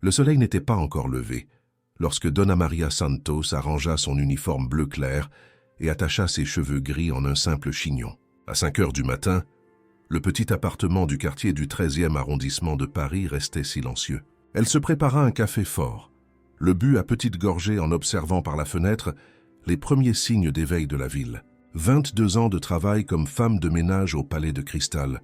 Le soleil n'était pas encore levé lorsque Donna Maria Santos arrangea son uniforme bleu clair et attacha ses cheveux gris en un simple chignon. À 5 heures du matin, le petit appartement du quartier du 13e arrondissement de Paris restait silencieux. Elle se prépara un café fort, le but à petites gorgées en observant par la fenêtre les premiers signes d'éveil de la ville. 22 ans de travail comme femme de ménage au Palais de Cristal,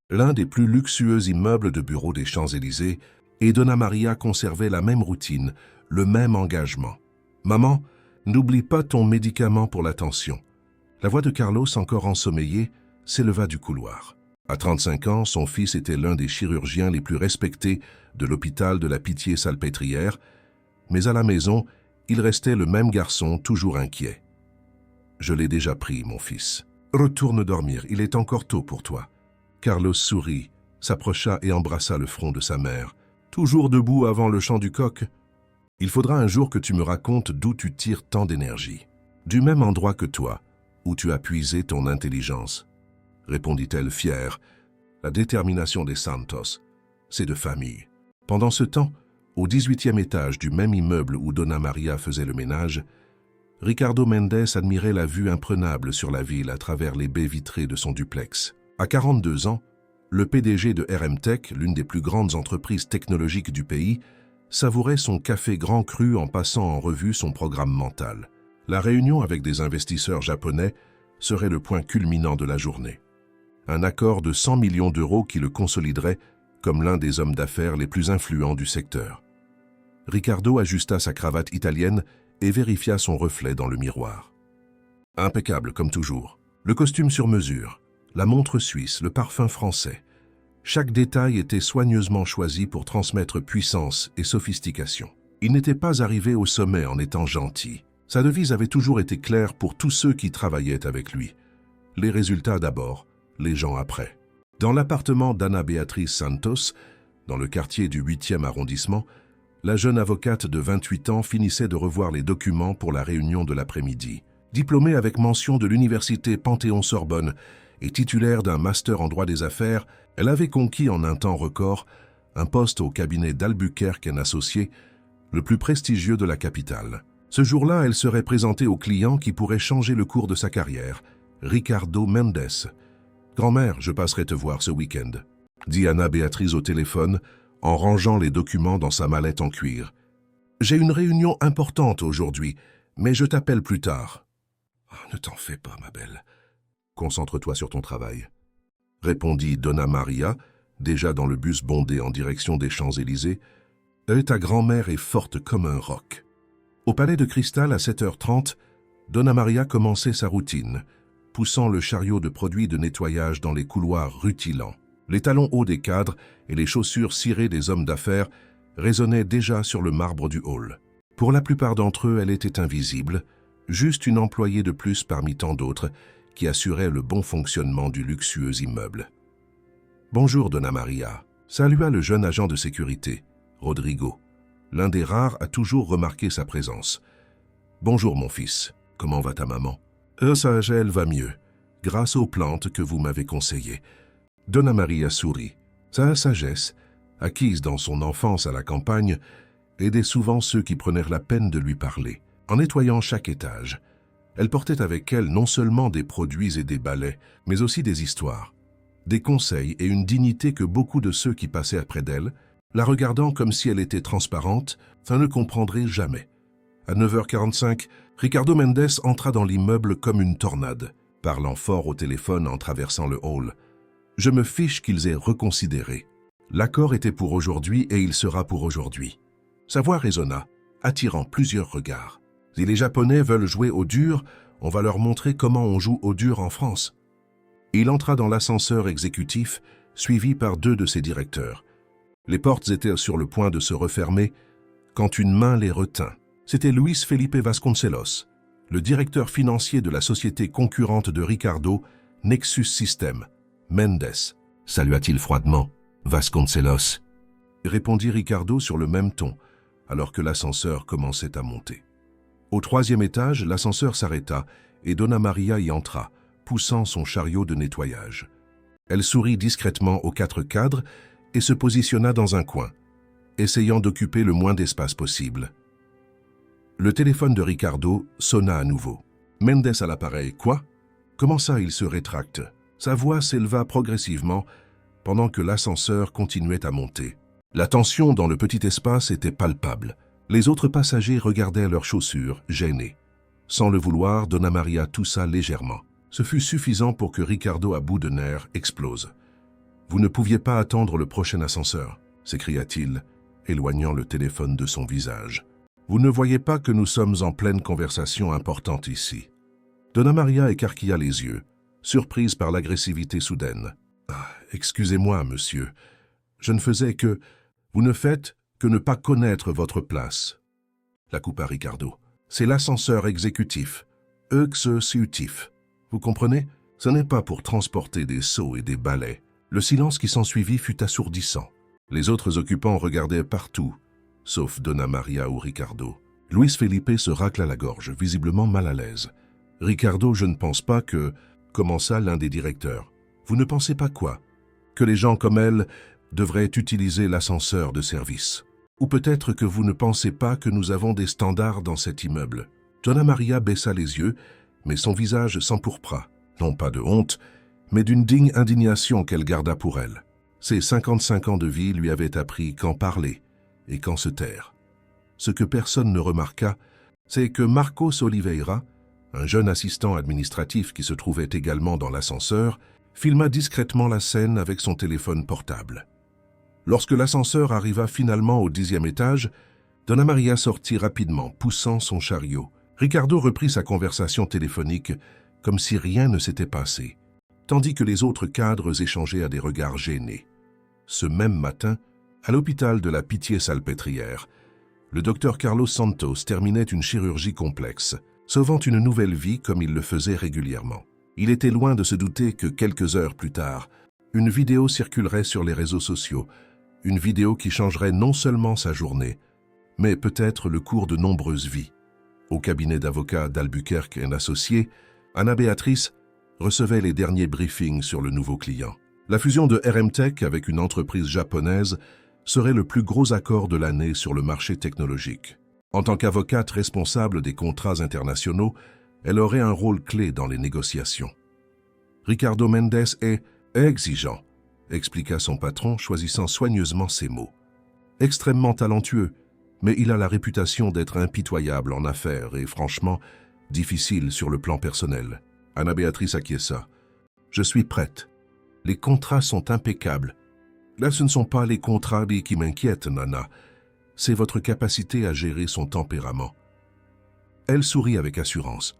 l'un des plus luxueux immeubles de bureaux des Champs-Élysées, et Donna Maria conservait la même routine, le même engagement. « Maman, n'oublie pas ton médicament pour la tension. » La voix de Carlos, encore ensommeillé, s'éleva du couloir. À 35 ans, son fils était l'un des chirurgiens les plus respectés de l'hôpital de la Pitié-Salpêtrière, mais à la maison, il restait le même garçon, toujours inquiet. « Je l'ai déjà pris, mon fils. Retourne dormir, il est encore tôt pour toi. » Carlos sourit, s'approcha et embrassa le front de sa mère. « Toujours debout avant le chant du coq. Il faudra un jour que tu me racontes d'où tu tires tant d'énergie. »« Du même endroit que toi, où tu as puisé ton intelligence. » répondit-elle fière. La détermination des Santos, c'est de famille. Pendant ce temps, au 18e étage du même immeuble où Donna Maria faisait le ménage, Ricardo Mendes admirait la vue imprenable sur la ville à travers les baies vitrées de son duplex. À 42 ans, le PDG de RMTech, l'une des plus grandes entreprises technologiques du pays, savourait son café grand cru en passant en revue son programme mental. La réunion avec des investisseurs japonais serait le point culminant de la journée. Un accord de 100 millions d'euros qui le consoliderait comme l'un des hommes d'affaires les plus influents du secteur. Ricardo ajusta sa cravate italienne et vérifia son reflet dans le miroir. Impeccable comme toujours. Le costume sur mesure, la montre suisse, le parfum français. Chaque détail était soigneusement choisi pour transmettre puissance et sophistication. Il n'était pas arrivé au sommet en étant gentil. Sa devise avait toujours été claire pour tous ceux qui travaillaient avec lui. Les résultats d'abord, les gens après. Dans l'appartement d'Anna Beatriz Santos, dans le quartier du 8e arrondissement, la jeune avocate de 28 ans finissait de revoir les documents pour la réunion de l'après-midi. Diplômée avec mention de l'université Panthéon-Sorbonne et titulaire d'un master en droit des affaires, elle avait conquis en un temps record un poste au cabinet d'Albuquerque & Associés, le plus prestigieux de la capitale. Ce jour-là, elle serait présentée au client qui pourrait changer le cours de sa carrière, Ricardo Mendes. « Grand-mère, je passerai te voir ce week-end », dit Anna Béatrice au téléphone en rangeant les documents dans sa mallette en cuir. « J'ai une réunion importante aujourd'hui, mais je t'appelle plus tard. »« Ne t'en fais pas, ma belle. Concentre-toi sur ton travail. » répondit Donna Maria, déjà dans le bus bondé en direction des Champs-Élysées. « Ta grand-mère est forte comme un roc. » Au Palais de Cristal, à 7h30, Donna Maria commençait sa routine, poussant le chariot de produits de nettoyage dans les couloirs rutilants. Les talons hauts des cadres et les chaussures cirées des hommes d'affaires résonnaient déjà sur le marbre du hall. Pour la plupart d'entre eux, elle était invisible, juste une employée de plus parmi tant d'autres qui assuraient le bon fonctionnement du luxueux immeuble. « Bonjour, Donna Maria », salua le jeune agent de sécurité, Rodrigo. L'un des rares a toujours remarqué sa présence. « Bonjour, mon fils. Comment va ta maman ?»« Ça, elle va mieux, grâce aux plantes que vous m'avez conseillées. » Donna Maria sourit. Sa sagesse, acquise dans son enfance à la campagne, aidait souvent ceux qui prenaient la peine de lui parler. En nettoyant chaque étage, elle portait avec elle non seulement des produits et des balais, mais aussi des histoires, des conseils et une dignité que beaucoup de ceux qui passaient après d'elle, la regardant comme si elle était transparente, ne comprendraient jamais. À 9h45, Ricardo Mendes entra dans l'immeuble comme une tornade, parlant fort au téléphone en traversant le hall. « Je me fiche qu'ils aient reconsidéré. L'accord était pour aujourd'hui et il sera pour aujourd'hui. » Sa voix résonna, attirant plusieurs regards. « Si les Japonais veulent jouer au dur, on va leur montrer comment on joue au dur en France. » Il entra dans l'ascenseur exécutif, suivi par 2 de ses directeurs. Les portes étaient sur le point de se refermer quand une main les retint. C'était Luis Felipe Vasconcelos, le directeur financier de la société concurrente de Ricardo, Nexus System. Mendes, salua-t-il froidement. Vasconcelos, répondit Ricardo sur le même ton, alors que l'ascenseur commençait à monter. Au 3e étage, l'ascenseur s'arrêta et Donna Maria y entra, poussant son chariot de nettoyage. Elle sourit discrètement aux 4 cadres et se positionna dans un coin. essayant d'occuper le moins d'espace possible. Le téléphone de Ricardo sonna à nouveau. Mendes à l'appareil. Quoi? Comment ça, il se rétracte? Sa voix s'éleva progressivement pendant que l'ascenseur continuait à monter. La tension dans le petit espace était palpable. Les autres passagers regardaient leurs chaussures, gênés. Sans le vouloir, Donna Maria toussa légèrement. Ce fut suffisant pour que Ricardo, à bout de nerfs, explose. « Vous ne pouviez pas attendre le prochain ascenseur » s'écria-t-il, éloignant le téléphone de son visage. « Vous ne voyez pas que nous sommes en pleine conversation importante ici ?» Donna Maria écarquilla les yeux, surprise par l'agressivité soudaine. « Excusez-moi, monsieur. Je ne faisais que... Vous ne faites que ne pas connaître votre place. » La coupa Ricardo. « C'est l'ascenseur exécutif, exécutif. Vous comprenez? Ce n'est pas pour transporter des seaux et des balais. » Le silence qui s'ensuivit fut assourdissant. Les autres occupants regardaient partout, sauf Donna Maria ou Ricardo. Luis Felipe se racla la gorge, visiblement mal à l'aise. « Ricardo, je ne pense pas que... » commença l'un des directeurs. « Vous ne pensez pas quoi? Que les gens comme elle devraient utiliser l'ascenseur de service. Ou peut-être que vous ne pensez pas que nous avons des standards dans cet immeuble. » Donna Maria baissa les yeux, mais son visage s'empourpra, non pas de honte, mais d'une digne indignation qu'elle garda pour elle. Ses 55 ans de vie lui avaient appris quand parler et quand se taire. Ce que personne ne remarqua, c'est que Marcos Oliveira, un jeune assistant administratif qui se trouvait également dans l'ascenseur, filma discrètement la scène avec son téléphone portable. Lorsque l'ascenseur arriva finalement au 10e étage, Donna Maria sortit rapidement, poussant son chariot. Ricardo reprit sa conversation téléphonique comme si rien ne s'était passé, tandis que les autres cadres échangeaient à des regards gênés. Ce même matin, à l'hôpital de la Pitié-Salpêtrière, le docteur Carlos Santos terminait une chirurgie complexe, sauvant une nouvelle vie comme il le faisait régulièrement. Il était loin de se douter que quelques heures plus tard, une vidéo circulerait sur les réseaux sociaux, une vidéo qui changerait non seulement sa journée, mais peut-être le cours de nombreuses vies. Au cabinet d'avocats d'Albuquerque & Associés, Anna Béatrice recevait les derniers briefings sur le nouveau client. La fusion de RMTech avec une entreprise japonaise serait le plus gros accord de l'année sur le marché technologique. En tant qu'avocate responsable des contrats internationaux, elle aurait un rôle clé dans les négociations. Ricardo Mendes est exigeant, expliqua son patron, choisissant soigneusement ses mots. Extrêmement talentueux, mais il a la réputation d'être impitoyable en affaires et franchement difficile sur le plan personnel. Anna Béatrice acquiesça. « Je suis prête. Les contrats sont impeccables. Là, ce ne sont pas les contrats qui m'inquiètent, Nana. C'est votre capacité à gérer son tempérament. » Elle sourit avec assurance.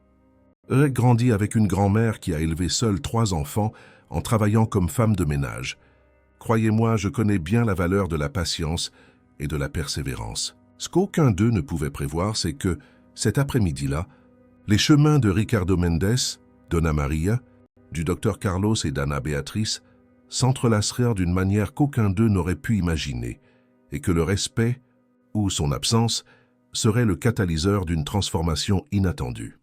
Reg grandit avec une grand-mère qui a élevé seule 3 enfants en travaillant comme femme de ménage. Croyez-moi, je connais bien la valeur de la patience et de la persévérance. Ce qu'aucun d'eux ne pouvait prévoir, c'est que, cet après-midi-là, les chemins de Ricardo Mendes, Donna Maria, du docteur Carlos et d'Anna Béatrice s'entrelacèrent d'une manière qu'aucun d'eux n'aurait pu imaginer, et que le respect, ou son absence, serait le catalyseur d'une transformation inattendue.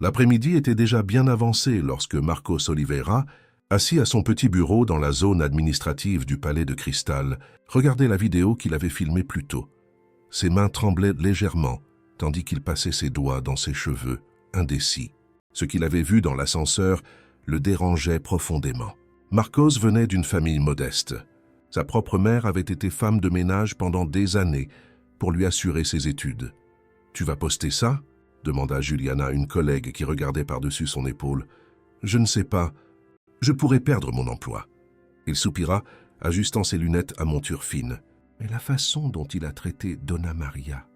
L'après-midi était déjà bien avancé lorsque Marcos Oliveira, assis à son petit bureau dans la zone administrative du palais de cristal, regardait la vidéo qu'il avait filmée plus tôt. Ses mains tremblaient légèrement, tandis qu'il passait ses doigts dans ses cheveux, indécis. Ce qu'il avait vu dans l'ascenseur le dérangeait profondément. Marcos venait d'une famille modeste. Sa propre mère avait été femme de ménage pendant des années pour lui assurer ses études. « Tu vas poster ça ?» demanda Juliana, une collègue qui regardait par-dessus son épaule. « Je ne sais pas. Je pourrais perdre mon emploi. » Il soupira, ajustant ses lunettes à monture fine. « Mais la façon dont il a traité Donna Maria... »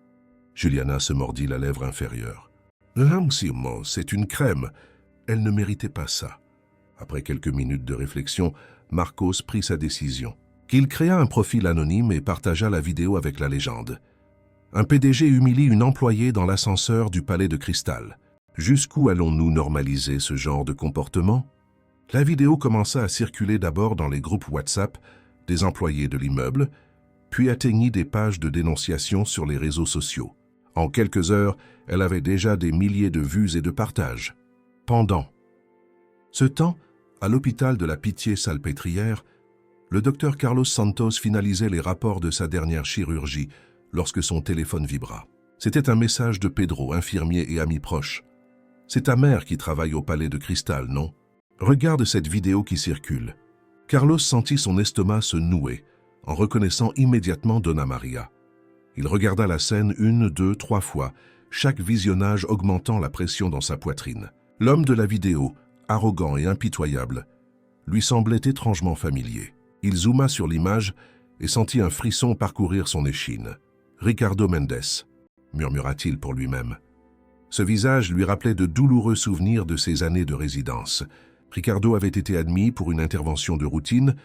Juliana se mordit la lèvre inférieure. « Simon, c'est une crème. Elle ne méritait pas ça. » Après quelques minutes de réflexion, Marcos prit sa décision. Qu'il créa un profil anonyme et partagea la vidéo avec la légende. Un PDG humilie une employée dans l'ascenseur du palais de cristal. Jusqu'où allons-nous normaliser ce genre de comportement? La vidéo commença à circuler d'abord dans les groupes WhatsApp des employés de l'immeuble, puis atteignit des pages de dénonciation sur les réseaux sociaux. En quelques heures, elle avait déjà des milliers de vues et de partages. Pendant ce temps, à l'hôpital de la Pitié-Salpêtrière, Le docteur Carlos Santos finalisait les rapports de sa dernière chirurgie lorsque son téléphone vibra. C'était un message de Pedro, infirmier et ami proche. « C'est ta mère qui travaille au palais de cristal, non? Regarde cette vidéo qui circule. » Carlos sentit son estomac se nouer en reconnaissant immédiatement Donna Maria. Il regarda la scène 1, 2, 3 fois, chaque visionnage augmentant la pression dans sa poitrine. L'homme de la vidéo, arrogant et impitoyable, lui semblait étrangement familier. Il zooma sur l'image et sentit un frisson parcourir son échine. « Ricardo Mendes », murmura-t-il pour lui-même. Ce visage lui rappelait de douloureux souvenirs de ses années de résidence. Ricardo avait été admis pour une intervention de routine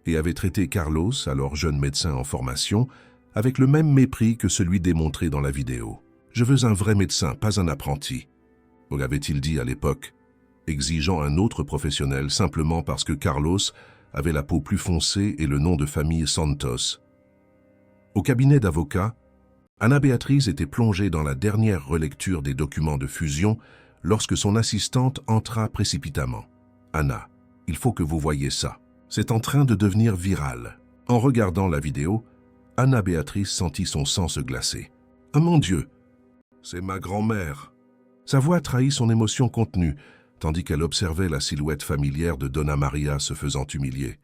et avait traité Carlos, alors jeune médecin en formation, avec le même mépris que celui démontré dans la vidéo. « Je veux un vrai médecin, pas un apprenti », avait-il dit à l'époque, exigeant un autre professionnel simplement parce que Carlos avait la peau plus foncée et le nom de famille Santos. Au cabinet d'avocat, Anna Béatrice était plongée dans la dernière relecture des documents de fusion lorsque son assistante entra précipitamment. « Anna, il faut que vous voyiez ça. C'est en train de devenir viral. » En regardant la vidéo, Anna Béatrice sentit son sang se glacer. « Ah mon Dieu, c'est ma grand-mère !» Sa voix trahit son émotion contenue, tandis qu'elle observait la silhouette familière de Donna Maria se faisant humilier.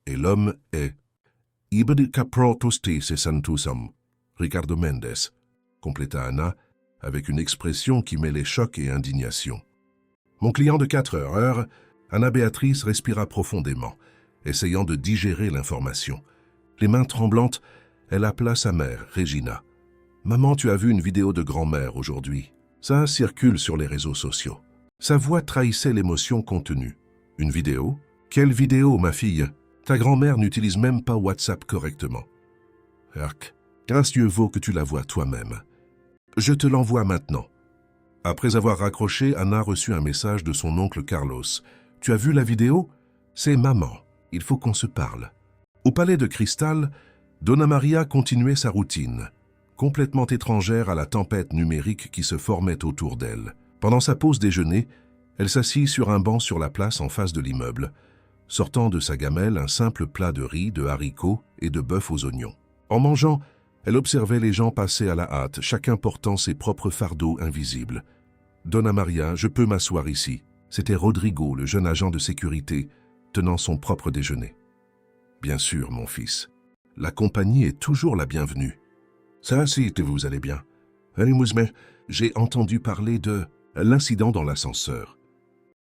Et l'homme est « Ibn Caprotosti se santusam, Ricardo Mendes », compléta Anna, avec une expression qui mêlait choc et indignation. Mon client de 4 heures, Anna Béatrice respira profondément, essayant de digérer l'information. Les mains tremblantes, elle appela sa mère, Regina. « Maman, tu as vu une vidéo de grand-mère aujourd'hui. Ça circule sur les réseaux sociaux. » Sa voix trahissait l'émotion contenue. « Une vidéo? Quelle vidéo, ma fille? Ta grand-mère n'utilise même pas WhatsApp correctement. »« Arc, grâce Dieu vaut que tu la vois toi-même. Je te l'envoie maintenant. » Après avoir raccroché, Anna reçut un message de son oncle Carlos. « Tu as vu la vidéo? C'est maman. Il faut qu'on se parle. » Au palais de cristal, Donna Maria continuait sa routine, complètement étrangère à la tempête numérique qui se formait autour d'elle. Pendant sa pause déjeuner, elle s'assit sur un banc sur la place en face de l'immeuble, sortant de sa gamelle un simple plat de riz, de haricots et de bœuf aux oignons. En mangeant, elle observait les gens passer à la hâte, chacun portant ses propres fardeaux invisibles. « Donna Maria, je peux m'asseoir ici. » C'était Rodrigo, le jeune agent de sécurité, tenant son propre déjeuner. « Bien sûr, mon fils. La compagnie est toujours la bienvenue. »« Ça, si, vous allez bien. »« Allez, Mousme, j'ai entendu parler de l'incident dans l'ascenseur. »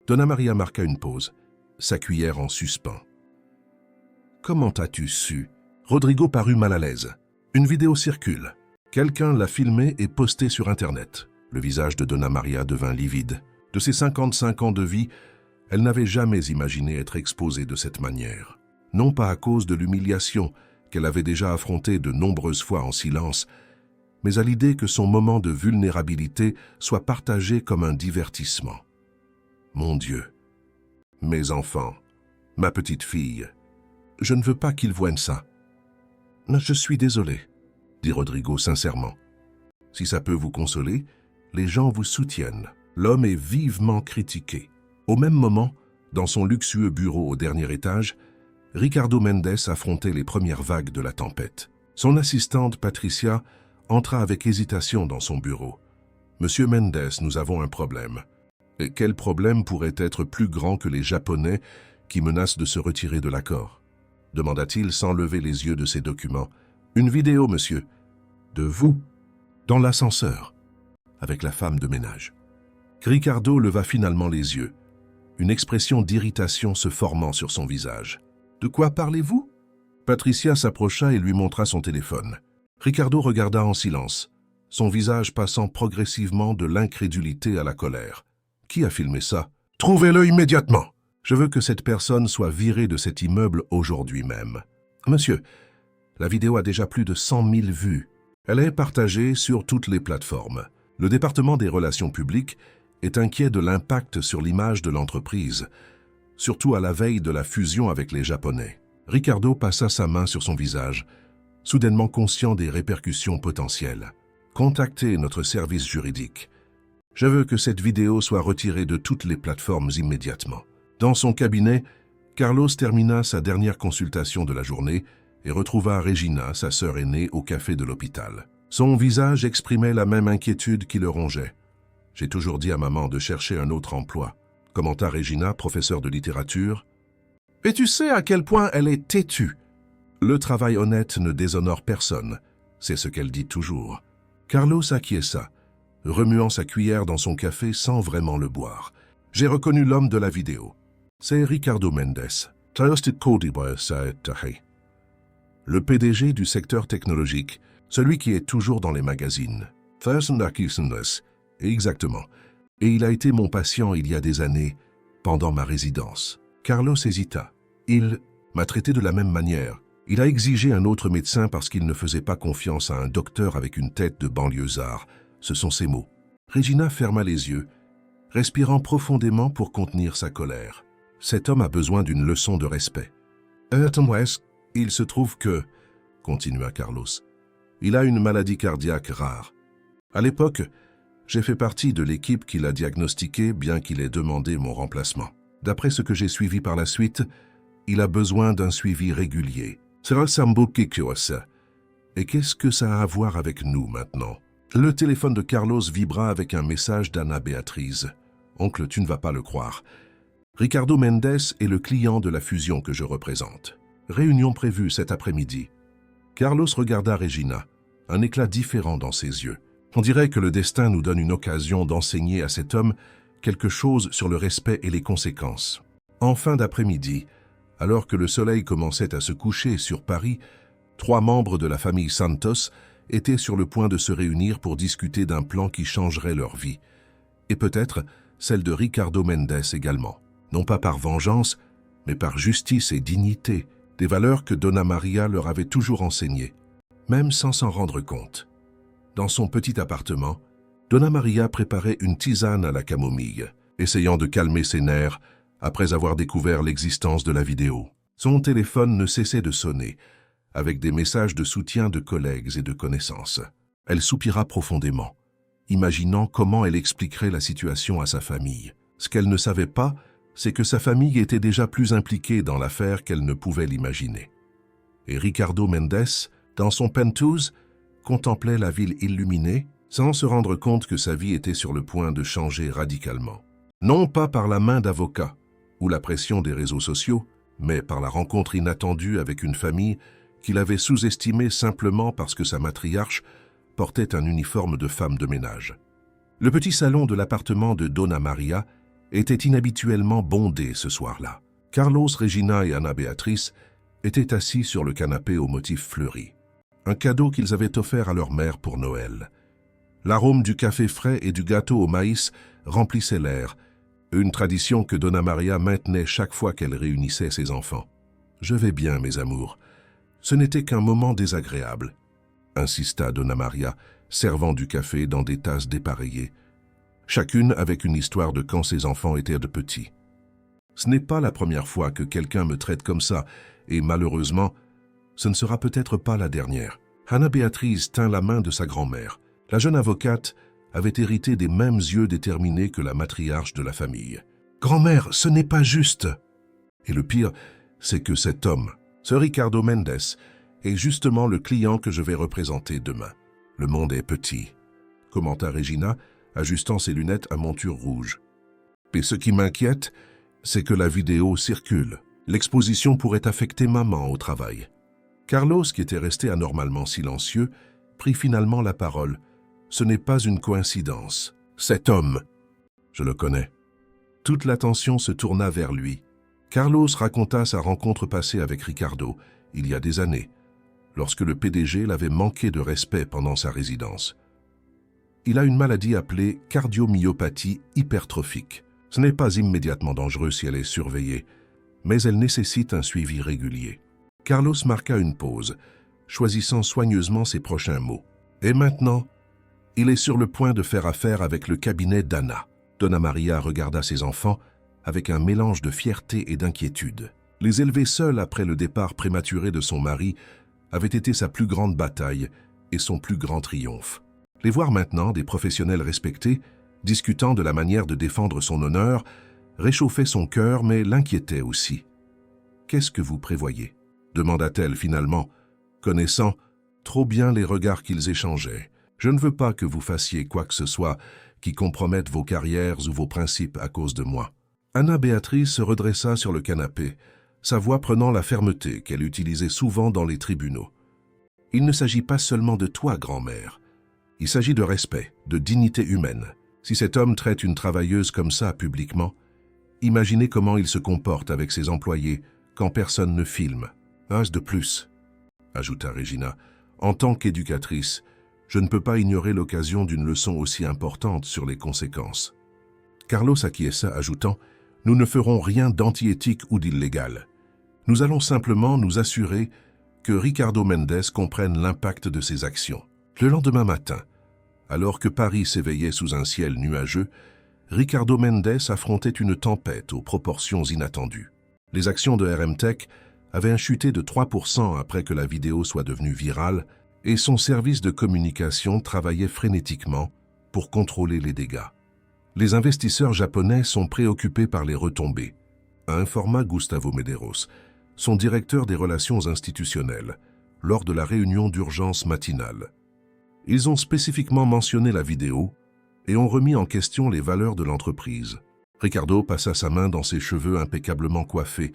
Donna Maria marqua une pause, sa cuillère en suspens. « Comment as-tu su ?» Rodrigo parut mal à l'aise. « Une vidéo circule. Quelqu'un l'a filmée et postée sur Internet. » Le visage de Donna Maria devint livide. De ses 55 ans de vie, elle n'avait jamais imaginé être exposée de cette manière. Non pas à cause de l'humiliation qu'elle avait déjà affrontée de nombreuses fois en silence, mais à l'idée que son moment de vulnérabilité soit partagé comme un divertissement. Mon Dieu, mes enfants, ma petite fille, je ne veux pas qu'ils voient ça. Je suis désolé, dit Rodrigo sincèrement. Si ça peut vous consoler, les gens vous soutiennent. L'homme est vivement critiqué. Au même moment, dans son luxueux bureau au dernier étage, Ricardo Mendes affrontait les premières vagues de la tempête. Son assistante, Patricia, entra avec hésitation dans son bureau. « Monsieur Mendes, nous avons un problème. » Et quel problème pourrait être plus grand que les Japonais qui menacent de se retirer de l'accord? Demanda-t-il sans lever les yeux de ses documents. « Une vidéo, monsieur. »« De vous ?» Dans l'ascenseur, avec la femme de ménage. Ricardo leva finalement les yeux, une expression d'irritation se formant sur son visage. « De quoi parlez-vous » Patricia s'approcha et lui montra son téléphone. Ricardo regarda en silence, son visage passant progressivement de l'incrédulité à la colère. « Qui a filmé ça ?»« Trouvez-le immédiatement. Je veux que cette personne soit virée de cet immeuble aujourd'hui même. »« Monsieur, la vidéo a déjà plus de 100 000 vues. Elle est partagée sur toutes les plateformes. Le département des relations publiques est inquiet de l'impact sur l'image de l'entreprise, surtout à la veille de la fusion avec les Japonais. » Ricardo passa sa main sur son visage, soudainement conscient des répercussions potentielles. « Contactez notre service juridique. Je veux que cette vidéo soit retirée de toutes les plateformes immédiatement. » Dans son cabinet, Carlos termina sa dernière consultation de la journée et retrouva Regina, sa sœur aînée, au café de l'hôpital. Son visage exprimait la même inquiétude qui le rongeait. « J'ai toujours dit à maman de chercher un autre emploi », commenta Regina, professeure de littérature. « Et tu sais à quel point elle est têtue. Le travail honnête ne déshonore personne, c'est ce qu'elle dit toujours. » Carlos acquiesça, remuant sa cuillère dans son café sans vraiment le boire. « J'ai reconnu l'homme de la vidéo. C'est Ricardo Mendes. Le PDG du secteur technologique, celui qui est toujours dans les magazines. Exactement. Et il a été mon patient il y a des années, pendant ma résidence. » Carlos hésita. Il m'a traité de la même manière. Il a exigé un autre médecin parce qu'il ne faisait pas confiance à un docteur avec une tête de banlieusard. Ce sont ses mots. Regina ferma les yeux, respirant profondément pour contenir sa colère. Cet homme a besoin d'une leçon de respect. Il se trouve que, continua Carlos, il a une maladie cardiaque rare. À l'époque, j'ai fait partie de l'équipe qui l'a diagnostiqué, bien qu'il ait demandé mon remplacement. D'après ce que j'ai suivi par la suite, il a besoin d'un suivi régulier. Et qu'est-ce que ça a à voir avec nous maintenant? Le téléphone de Carlos vibra avec un message d'Anna Béatrice. « Oncle, tu ne vas pas le croire. Ricardo Mendes est le client de la fusion que je représente. Réunion prévue cet après-midi. » Carlos regarda Regina, un éclat différent dans ses yeux. On dirait que le destin nous donne une occasion d'enseigner à cet homme quelque chose sur le respect et les conséquences. En fin d'après-midi, alors que le soleil commençait à se coucher sur Paris, 3 membres de la famille Santos étaient sur le point de se réunir pour discuter d'un plan qui changerait leur vie. Et peut-être celle de Ricardo Mendes également. Non pas par vengeance, mais par justice et dignité, des valeurs que Donna Maria leur avait toujours enseignées, même sans s'en rendre compte. Dans son petit appartement, Donna Maria préparait une tisane à la camomille, essayant de calmer ses nerfs après avoir découvert l'existence de la vidéo. Son téléphone ne cessait de sonner, avec des messages de soutien de collègues et de connaissances. Elle soupira profondément, imaginant comment elle expliquerait la situation à sa famille. Ce qu'elle ne savait pas, c'est que sa famille était déjà plus impliquée dans l'affaire qu'elle ne pouvait l'imaginer. Et Ricardo Mendes, dans son penthouse, contemplait la ville illuminée, sans se rendre compte que sa vie était sur le point de changer radicalement. Non pas par la main d'avocat ou la pression des réseaux sociaux, mais par la rencontre inattendue avec une famille qu'il avait sous-estimée simplement parce que sa matriarche portait un uniforme de femme de ménage. Le petit salon de l'appartement de Donna Maria était inhabituellement bondé ce soir-là. Carlos, Regina et Anna Béatrice étaient assis sur le canapé aux motifs fleuris. Un cadeau qu'ils avaient offert à leur mère pour Noël. L'arôme du café frais et du gâteau au maïs remplissait l'air, une tradition que Donna Maria maintenait chaque fois qu'elle réunissait ses enfants. « Je vais bien, mes amours. Ce n'était qu'un moment désagréable, » insista Donna Maria, servant du café dans des tasses dépareillées, chacune avec une histoire de quand ses enfants étaient de petits. « Ce n'est pas la première fois que quelqu'un me traite comme ça, et malheureusement, ce ne sera peut-être pas la dernière. » Anna Béatrice tint la main de sa grand-mère. La jeune avocate avait hérité des mêmes yeux déterminés que la matriarche de la famille. « Grand-mère, ce n'est pas juste !» Et le pire, c'est que cet homme, ce Ricardo Mendes, est justement le client que je vais représenter demain. « Le monde est petit », commenta Regina, ajustant ses lunettes à monture rouge. « Mais ce qui m'inquiète, c'est que la vidéo circule. L'exposition pourrait affecter maman au travail. » Carlos, qui était resté anormalement silencieux, prit finalement la parole. « Ce n'est pas une coïncidence. Cet homme, je le connais. » Toute l'attention se tourna vers lui. Carlos raconta sa rencontre passée avec Ricardo, il y a des années, lorsque le PDG l'avait manqué de respect pendant sa résidence. Il a une maladie appelée cardiomyopathie hypertrophique. Ce n'est pas immédiatement dangereux si elle est surveillée, mais elle nécessite un suivi régulier. Carlos marqua une pause, choisissant soigneusement ses prochains mots. Et maintenant, il est sur le point de faire affaire avec le cabinet d'Anna. Donna Maria regarda ses enfants avec un mélange de fierté et d'inquiétude. Les élever seuls après le départ prématuré de son mari avait été sa plus grande bataille et son plus grand triomphe. Les voir maintenant, des professionnels respectés, discutant de la manière de défendre son honneur, réchauffait son cœur mais l'inquiétait aussi. Qu'est-ce que vous prévoyez » demanda-t-elle finalement, connaissant trop bien les regards qu'ils échangeaient. « Je ne veux pas que vous fassiez quoi que ce soit qui compromette vos carrières ou vos principes à cause de moi. » Anna Béatrice se redressa sur le canapé, sa voix prenant la fermeté qu'elle utilisait souvent dans les tribunaux. « Il ne s'agit pas seulement de toi, grand-mère. Il s'agit de respect, de dignité humaine. Si cet homme traite une travailleuse comme ça publiquement, imaginez comment il se comporte avec ses employés quand personne ne filme. As de plus, ajouta Regina, en tant qu'éducatrice, je ne peux pas ignorer l'occasion d'une leçon aussi importante sur les conséquences. » Carlos acquiesça, ajoutant « Nous ne ferons rien d'antiéthique ou d'illégal. Nous allons simplement nous assurer que Ricardo Mendes comprenne l'impact de ses actions. » Le lendemain matin, alors que Paris s'éveillait sous un ciel nuageux, Ricardo Mendes affrontait une tempête aux proportions inattendues. Les actions de RMTech avaient chuté de 3% après que la vidéo soit devenue virale et son service de communication travaillait frénétiquement pour contrôler les dégâts. Les investisseurs japonais sont préoccupés par les retombées, a informa Gustavo Medeiros, son directeur des relations institutionnelles, lors de la réunion d'urgence matinale. Ils ont spécifiquement mentionné la vidéo et ont remis en question les valeurs de l'entreprise. Ricardo passa sa main dans ses cheveux impeccablement coiffés,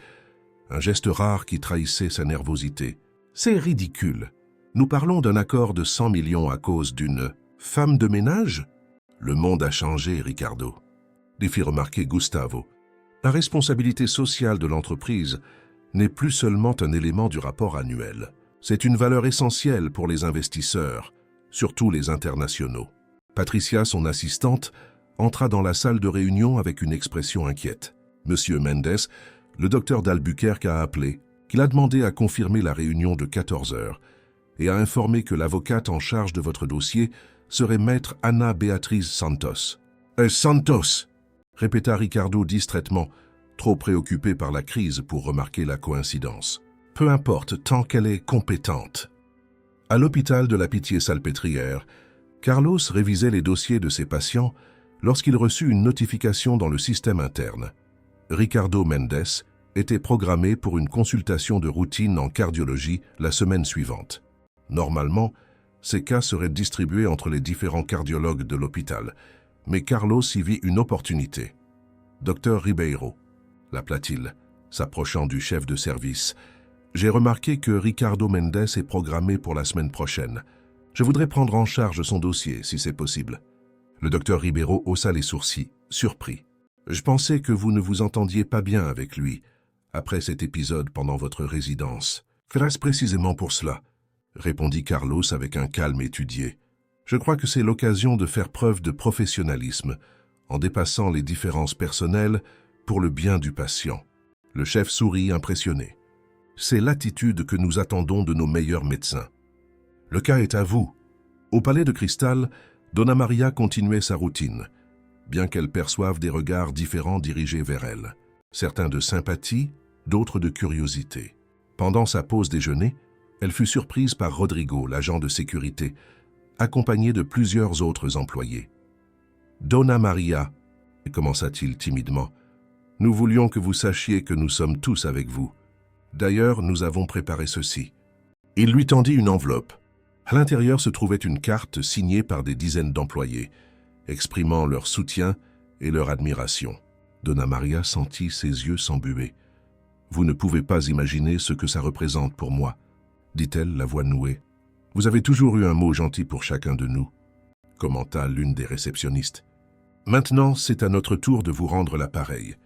un geste rare qui trahissait sa nervosité. « C'est ridicule. Nous parlons d'un accord de 100 millions à cause d'une femme de ménage ?» « Le monde a changé, Ricardo, » lui fit remarquer Gustavo. « La responsabilité sociale de l'entreprise n'est plus seulement un élément du rapport annuel. C'est une valeur essentielle pour les investisseurs, surtout les internationaux. » Patricia, son assistante, entra dans la salle de réunion avec une expression inquiète. « Monsieur Mendes, le docteur d'Albuquerque a appelé, qu'il a demandé à confirmer la réunion de 14 heures et a informé que l'avocate en charge de votre dossier serait maître Anna Béatrice Santos. »« Santos !» répéta Ricardo distraitement, trop préoccupé par la crise pour remarquer la coïncidence. « Peu importe, tant qu'elle est compétente. » À l'hôpital de la Pitié-Salpêtrière, Carlos révisait les dossiers de ses patients lorsqu'il reçut une notification dans le système interne. Ricardo Mendes était programmé pour une consultation de routine en cardiologie la semaine suivante. Normalement, ces cas seraient distribués entre les différents cardiologues de l'hôpital, mais Carlos y vit une opportunité. « Docteur Ribeiro » l'appela-t-il, s'approchant du chef de service. « J'ai remarqué que Ricardo Mendes est programmé pour la semaine prochaine. Je voudrais prendre en charge son dossier, si c'est possible. » Le docteur Ribeiro haussa les sourcils, surpris. « Je pensais que vous ne vous entendiez pas bien avec lui, après cet épisode pendant votre résidence. Fera-ce précisément pour cela ?» répondit Carlos avec un calme étudié. « Je crois que c'est l'occasion de faire preuve de professionnalisme, en dépassant les différences personnelles pour le bien du patient. » Le chef sourit impressionné. « C'est l'attitude que nous attendons de nos meilleurs médecins. » « Le cas est à vous. » Au palais de cristal, Donna Maria continuait sa routine, bien qu'elle perçoive des regards différents dirigés vers elle, certains de sympathie, d'autres de curiosité. Pendant sa pause déjeuner, elle fut surprise par Rodrigo, l'agent de sécurité, accompagné de plusieurs autres employés. « Donna Maria, » commença-t-il timidement, « nous voulions que vous sachiez que nous sommes tous avec vous. D'ailleurs, nous avons préparé ceci. » Il lui tendit une enveloppe. À l'intérieur se trouvait une carte signée par des dizaines d'employés, exprimant leur soutien et leur admiration. Donna Maria sentit ses yeux s'embuer. « Vous ne pouvez pas imaginer ce que ça représente pour moi, » dit-elle, la voix nouée. « Vous avez toujours eu un mot gentil pour chacun de nous, » commenta l'une des réceptionnistes. « Maintenant, c'est à notre tour de vous rendre l'appareil. »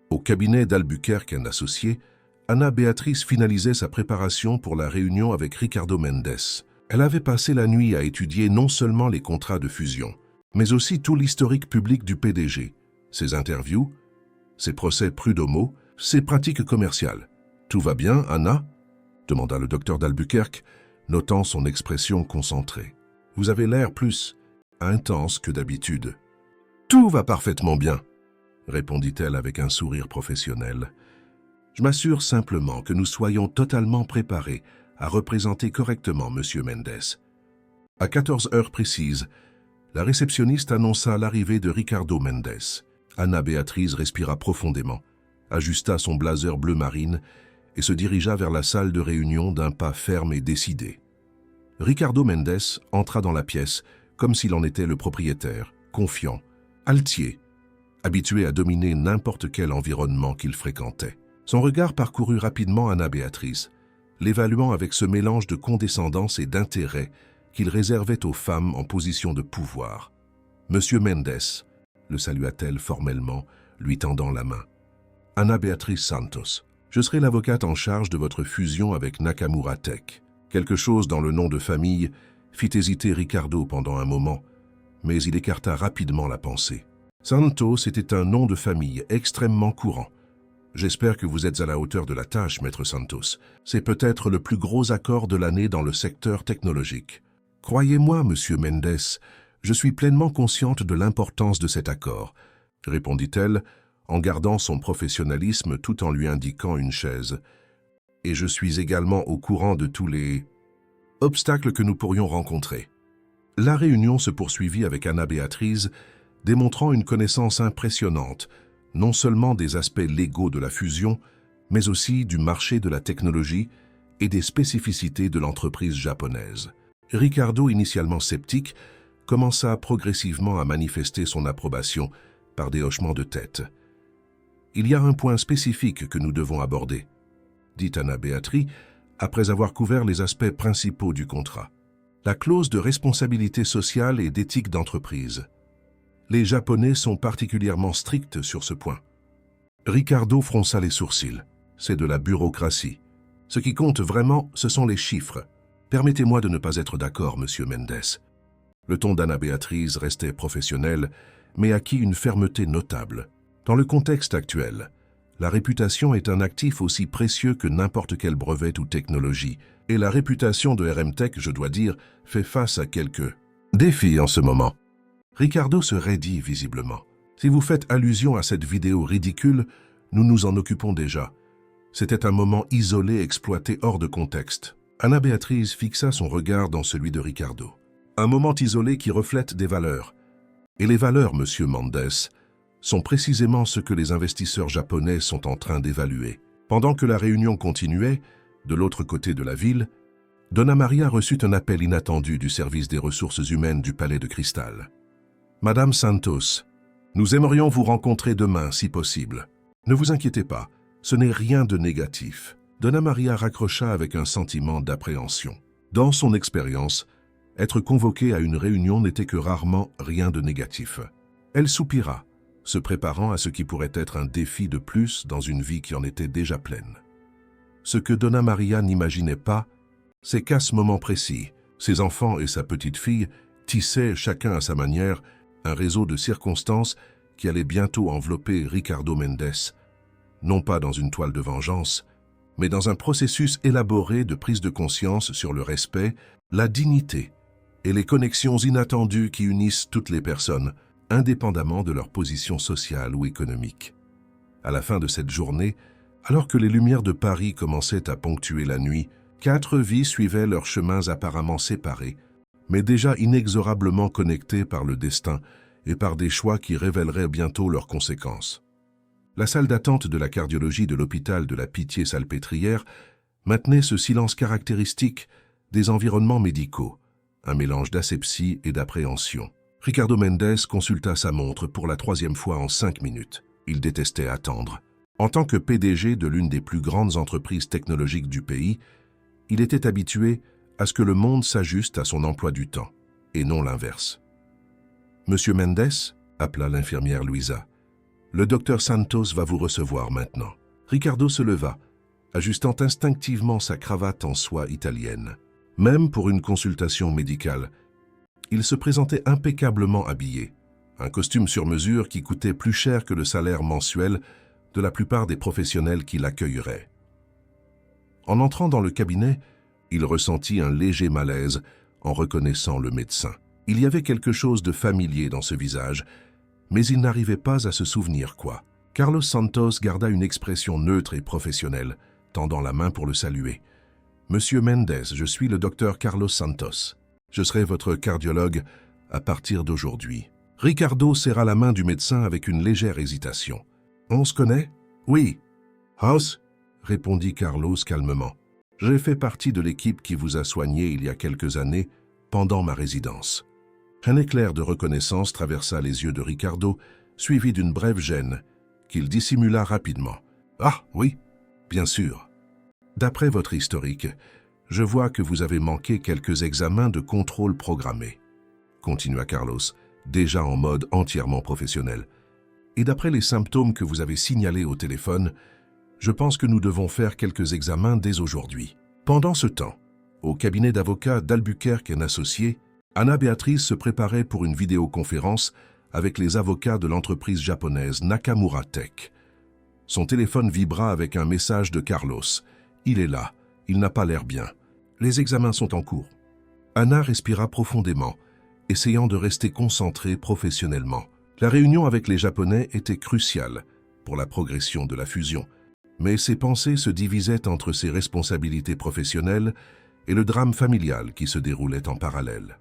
Au cabinet d'Albuquerque & Associés, Anna Béatrice finalisait sa préparation pour la réunion avec Ricardo Mendes. Elle avait passé la nuit à étudier non seulement les contrats de fusion, mais aussi tout l'historique public du PDG, ses interviews, ses procès prud'homaux, ses pratiques commerciales. « Tout va bien, Anna ?» demanda le docteur d'Albuquerque, notant son expression concentrée. « Vous avez l'air plus intense que d'habitude. »« Tout va parfaitement bien, » répondit-elle avec un sourire professionnel. « Je m'assure simplement que nous soyons totalement préparés à représenter correctement M. Mendes. » À 14 heures précises, la réceptionniste annonça l'arrivée de Ricardo Mendes. Anna Béatrice respira profondément, ajusta son blazer bleu marine et se dirigea vers la salle de réunion d'un pas ferme et décidé. Ricardo Mendes entra dans la pièce comme s'il en était le propriétaire, confiant, altier, habitué à dominer n'importe quel environnement qu'il fréquentait. Son regard parcourut rapidement Anna Béatrice, l'évaluant avec ce mélange de condescendance et d'intérêt qu'il réservait aux femmes en position de pouvoir. « Monsieur Mendes », le salua-t-elle formellement, lui tendant la main. « Anna Béatrice Santos, je serai l'avocate en charge de votre fusion avec Nakamura Tech. » Quelque chose dans le nom de famille fit hésiter Ricardo pendant un moment, mais il écarta rapidement la pensée. Santos était un nom de famille extrêmement courant. J'espère que vous êtes à la hauteur de la tâche, maître Santos. C'est peut-être le plus gros accord de l'année dans le secteur technologique. Croyez-moi, monsieur Mendes, je suis pleinement consciente de l'importance de cet accord, répondit-elle, en gardant son professionnalisme tout en lui indiquant une chaise. Et je suis également au courant de tous les obstacles que nous pourrions rencontrer. La réunion se poursuivit avec Anna Béatrice, démontrant une connaissance impressionnante, non seulement des aspects légaux de la fusion, mais aussi du marché de la technologie et des spécificités de l'entreprise japonaise. Ricardo, initialement sceptique, commença progressivement à manifester son approbation par des hochements de tête. « Il y a un point spécifique que nous devons aborder, » dit Anna Béatrice, après avoir couvert les aspects principaux du contrat. La clause de responsabilité sociale et d'éthique d'entreprise. Les Japonais sont particulièrement stricts sur ce point. Ricardo fronça les sourcils. C'est de la bureaucratie. Ce qui compte vraiment, ce sont les chiffres. Permettez-moi de ne pas être d'accord, monsieur Mendes. Le ton d'Anna Béatrice restait professionnel, mais acquit une fermeté notable. Dans le contexte actuel, la réputation est un actif aussi précieux que n'importe quel brevet ou technologie, et la réputation de RMTech, je dois dire, fait face à quelques défis en ce moment. Ricardo se raidit visiblement. Si vous faites allusion à cette vidéo ridicule, nous nous en occupons déjà. C'était un moment isolé exploité hors de contexte. Anna Béatrice fixa son regard dans celui de Ricardo. Un moment isolé qui reflète des valeurs. Et les valeurs, monsieur Mendes, sont précisément ce que les investisseurs japonais sont en train d'évaluer. Pendant que la réunion continuait, de l'autre côté de la ville, Donna Maria reçut un appel inattendu du service des ressources humaines du Palais de Cristal. « Madame Santos, nous aimerions vous rencontrer demain, si possible. Ne vous inquiétez pas, ce n'est rien de négatif. » Donna Maria raccrocha avec un sentiment d'appréhension. Dans son expérience, être convoquée à une réunion n'était que rarement rien de négatif. Elle soupira, se préparant à ce qui pourrait être un défi de plus dans une vie qui en était déjà pleine. Ce que Donna Maria n'imaginait pas, c'est qu'à ce moment précis, ses enfants et sa petite-fille tissaient chacun à sa manière un réseau de circonstances qui allait bientôt envelopper Ricardo Mendes, non pas dans une toile de vengeance, mais dans un processus élaboré de prise de conscience sur le respect, la dignité et les connexions inattendues qui unissent toutes les personnes, indépendamment de leur position sociale ou économique. À la fin de cette journée, alors que les lumières de Paris commençaient à ponctuer la nuit, 4 vies suivaient leurs chemins apparemment séparés, mais déjà inexorablement connectés par le destin et par des choix qui révéleraient bientôt leurs conséquences. La salle d'attente de la cardiologie de l'hôpital de la Pitié-Salpêtrière maintenait ce silence caractéristique des environnements médicaux, un mélange d'asepsie et d'appréhension. Ricardo Mendes consulta sa montre pour la 3e fois en 5 minutes. Il détestait attendre. En tant que PDG de l'une des plus grandes entreprises technologiques du pays, il était habitué à ce que le monde s'ajuste à son emploi du temps, et non l'inverse. « Monsieur Mendes » appela l'infirmière Luisa. « Le docteur Santos va vous recevoir maintenant. » Ricardo se leva, ajustant instinctivement sa cravate en soie italienne. Même pour une consultation médicale, il se présentait impeccablement habillé, un costume sur mesure qui coûtait plus cher que le salaire mensuel de la plupart des professionnels qui l'accueilleraient. En entrant dans le cabinet, il ressentit un léger malaise en reconnaissant le médecin. Il y avait quelque chose de familier dans ce visage, mais il n'arrivait pas à se souvenir quoi. Carlos Santos garda une expression neutre et professionnelle, tendant la main pour le saluer. « Monsieur Mendes, je suis le docteur Carlos Santos. Je serai votre cardiologue à partir d'aujourd'hui. » Ricardo serra la main du médecin avec une légère hésitation. « On se connaît ? » « Oui. »« House ?» répondit Carlos calmement. « J'ai fait partie de l'équipe qui vous a soigné il y a quelques années, pendant ma résidence. » Un éclair de reconnaissance traversa les yeux de Ricardo, suivi d'une brève gêne, qu'il dissimula rapidement. « Ah, oui, bien sûr. D'après votre historique, je vois que vous avez manqué quelques examens de contrôle programmés. » Continua Carlos, déjà en mode entièrement professionnel. « Et d'après les symptômes que vous avez signalés au téléphone, je pense que nous devons faire quelques examens dès aujourd'hui. » Pendant ce temps, au cabinet d'avocats d'Albuquerque & Associés, Anna Béatrice se préparait pour une vidéoconférence avec les avocats de l'entreprise japonaise Nakamura Tech. Son téléphone vibra avec un message de Carlos. « Il est là, il n'a pas l'air bien. Les examens sont en cours. » Anna respira profondément, essayant de rester concentrée professionnellement. La réunion avec les Japonais était cruciale pour la progression de la fusion, mais ses pensées se divisaient entre ses responsabilités professionnelles et le drame familial qui se déroulait en parallèle.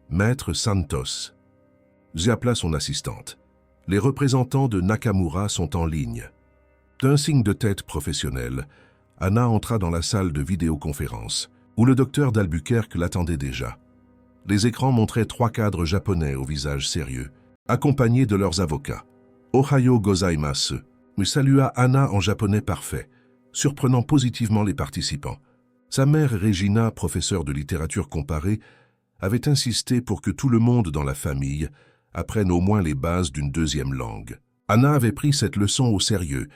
Maître Santos. Appela son assistante. Les représentants de Nakamura sont en ligne. D'un signe de tête professionnel, Anna entra dans la salle de vidéoconférence, où le docteur d'Albuquerque l'attendait déjà. Les écrans montraient 3 cadres japonais au visage sérieux, accompagnés de leurs avocats. « Ohayo gozaimasu » salua Anna en japonais parfait, surprenant positivement les participants. Sa mère Regina, professeure de littérature comparée, avait insisté pour que tout le monde dans la famille apprenne au moins les bases d'une deuxième langue. Anna avait pris cette leçon au sérieux,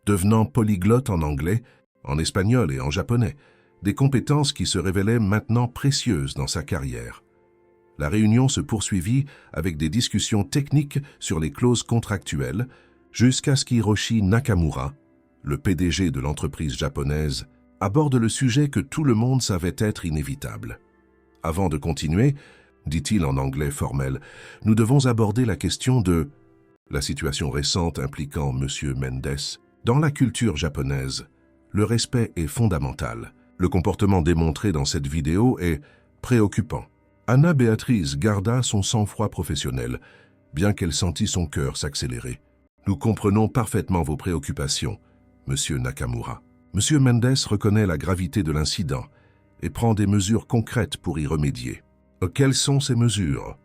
devenant polyglotte en anglais, en espagnol et en japonais, des compétences qui se révélaient maintenant précieuses dans sa carrière. La réunion se poursuivit avec des discussions techniques sur les clauses contractuelles, jusqu'à ce qu'Hiroshi Nakamura, le PDG de l'entreprise japonaise, aborde le sujet que tout le monde savait être inévitable. « Avant de continuer, dit-il en anglais formel, nous devons aborder la question de la situation récente impliquant M. Mendes. Dans la culture japonaise, le respect est fondamental. Le comportement démontré dans cette vidéo est préoccupant. » Anna Béatrice garda son sang-froid professionnel, bien qu'elle sentît son cœur s'accélérer. « Nous comprenons parfaitement vos préoccupations, Monsieur Nakamura. Monsieur Mendes reconnaît la gravité de l'incident et prend des mesures concrètes pour y remédier. » « Quelles sont ces mesures ?»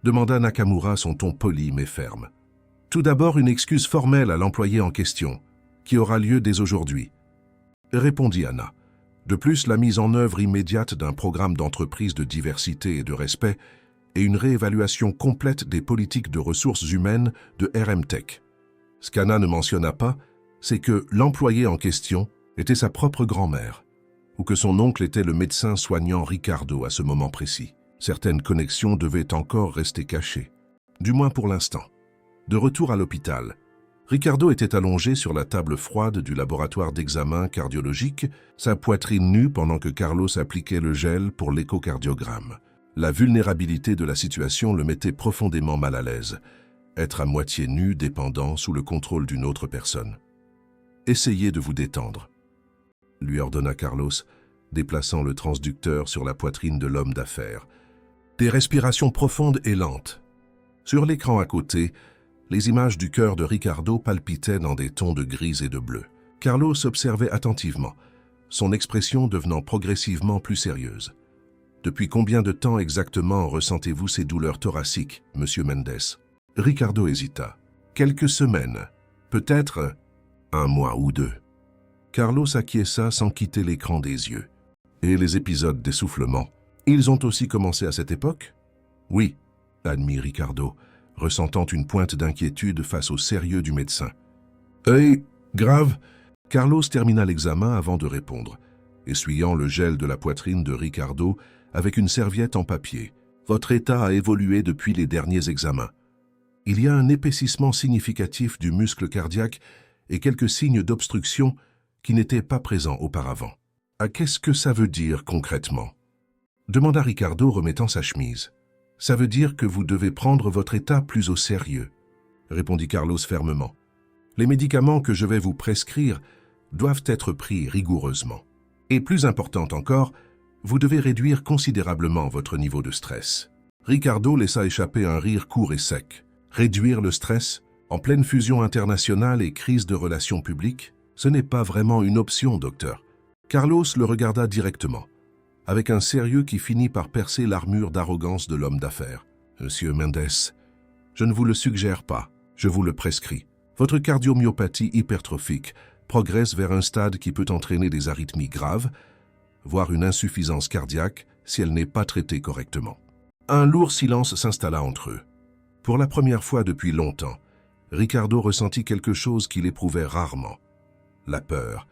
demanda Nakamura son ton poli mais ferme. « Tout d'abord une excuse formelle à l'employé en question, qui aura lieu dès aujourd'hui. » répondit Anna. De plus, la mise en œuvre immédiate d'un programme d'entreprise de diversité et de respect et une réévaluation complète des politiques de ressources humaines de RMTech. Ce qu'Anna ne mentionna pas, c'est que l'employé en question était sa propre grand-mère, ou que son oncle était le médecin soignant Ricardo à ce moment précis. Certaines connexions devaient encore rester cachées, du moins pour l'instant. De retour à l'hôpital, Ricardo était allongé sur la table froide du laboratoire d'examen cardiologique, sa poitrine nue pendant que Carlos appliquait le gel pour l'échocardiogramme. La vulnérabilité de la situation le mettait profondément mal à l'aise, être à moitié nu, dépendant, sous le contrôle d'une autre personne. « Essayez de vous détendre », lui ordonna Carlos, déplaçant le transducteur sur la poitrine de l'homme d'affaires. Des respirations profondes et lentes. Sur l'écran à côté, les images du cœur de Ricardo palpitaient dans des tons de gris et de bleu. Carlos observait attentivement, son expression devenant progressivement plus sérieuse. « Depuis combien de temps exactement ressentez-vous ces douleurs thoraciques, Monsieur Mendes ?» Ricardo hésita. « Quelques semaines, peut-être 1 mois ou 2. » Carlos acquiesça sans quitter l'écran des yeux. « Et les épisodes d'essoufflement, ils ont aussi commencé à cette époque ?»« Oui, » admit Ricardo, ressentant une pointe d'inquiétude face au sérieux du médecin. « Grave ?» Carlos termina l'examen avant de répondre, essuyant le gel de la poitrine de Ricardo avec une serviette en papier. « Votre état a évolué depuis les derniers examens. Il y a un épaississement significatif du muscle cardiaque et quelques signes d'obstruction qui n'étaient pas présents auparavant. »« Qu'est-ce que ça veut dire concrètement ?» demanda Ricardo remettant sa chemise. « Ça veut dire que vous devez prendre votre état plus au sérieux, » répondit Carlos fermement. « Les médicaments que je vais vous prescrire doivent être pris rigoureusement. Et plus important encore, vous devez réduire considérablement votre niveau de stress. » Ricardo laissa échapper un rire court et sec. « Réduire le stress en pleine fusion internationale et crise de relations publiques ?» Ce n'est pas vraiment une option, docteur. Carlos le regarda directement, avec un sérieux qui finit par percer l'armure d'arrogance de l'homme d'affaires. « Monsieur Mendes, je ne vous le suggère pas, je vous le prescris. Votre cardiomyopathie hypertrophique progresse vers un stade qui peut entraîner des arythmies graves, voire une insuffisance cardiaque si elle n'est pas traitée correctement. » Un lourd silence s'installa entre eux. Pour la première fois depuis longtemps, Ricardo ressentit quelque chose qu'il éprouvait rarement. La peur.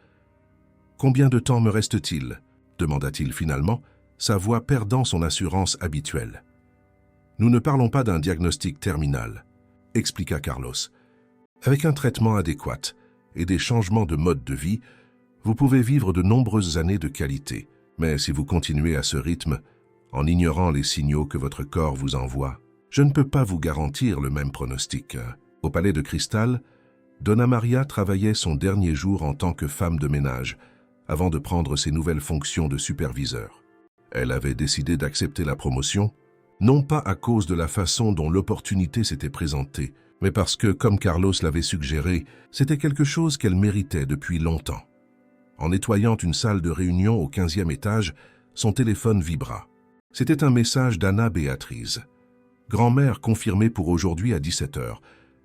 « Combien de temps me reste-t-il » demanda-t-il finalement, sa voix perdant son assurance habituelle. « Nous ne parlons pas d'un diagnostic terminal », expliqua Carlos. « Avec un traitement adéquat et des changements de mode de vie, vous pouvez vivre de nombreuses années de qualité. Mais si vous continuez à ce rythme, en ignorant les signaux que votre corps vous envoie, je ne peux pas vous garantir le même pronostic. » Au Palais de Cristal, Donna Maria travaillait son dernier jour en tant que femme de ménage, avant de prendre ses nouvelles fonctions de superviseur. Elle avait décidé d'accepter la promotion, non pas à cause de la façon dont l'opportunité s'était présentée, mais parce que, comme Carlos l'avait suggéré, c'était quelque chose qu'elle méritait depuis longtemps. En nettoyant une salle de réunion au 15e étage, son téléphone vibra. C'était un message d'Anna Beatriz. « Grand-mère confirmée pour aujourd'hui à 17h.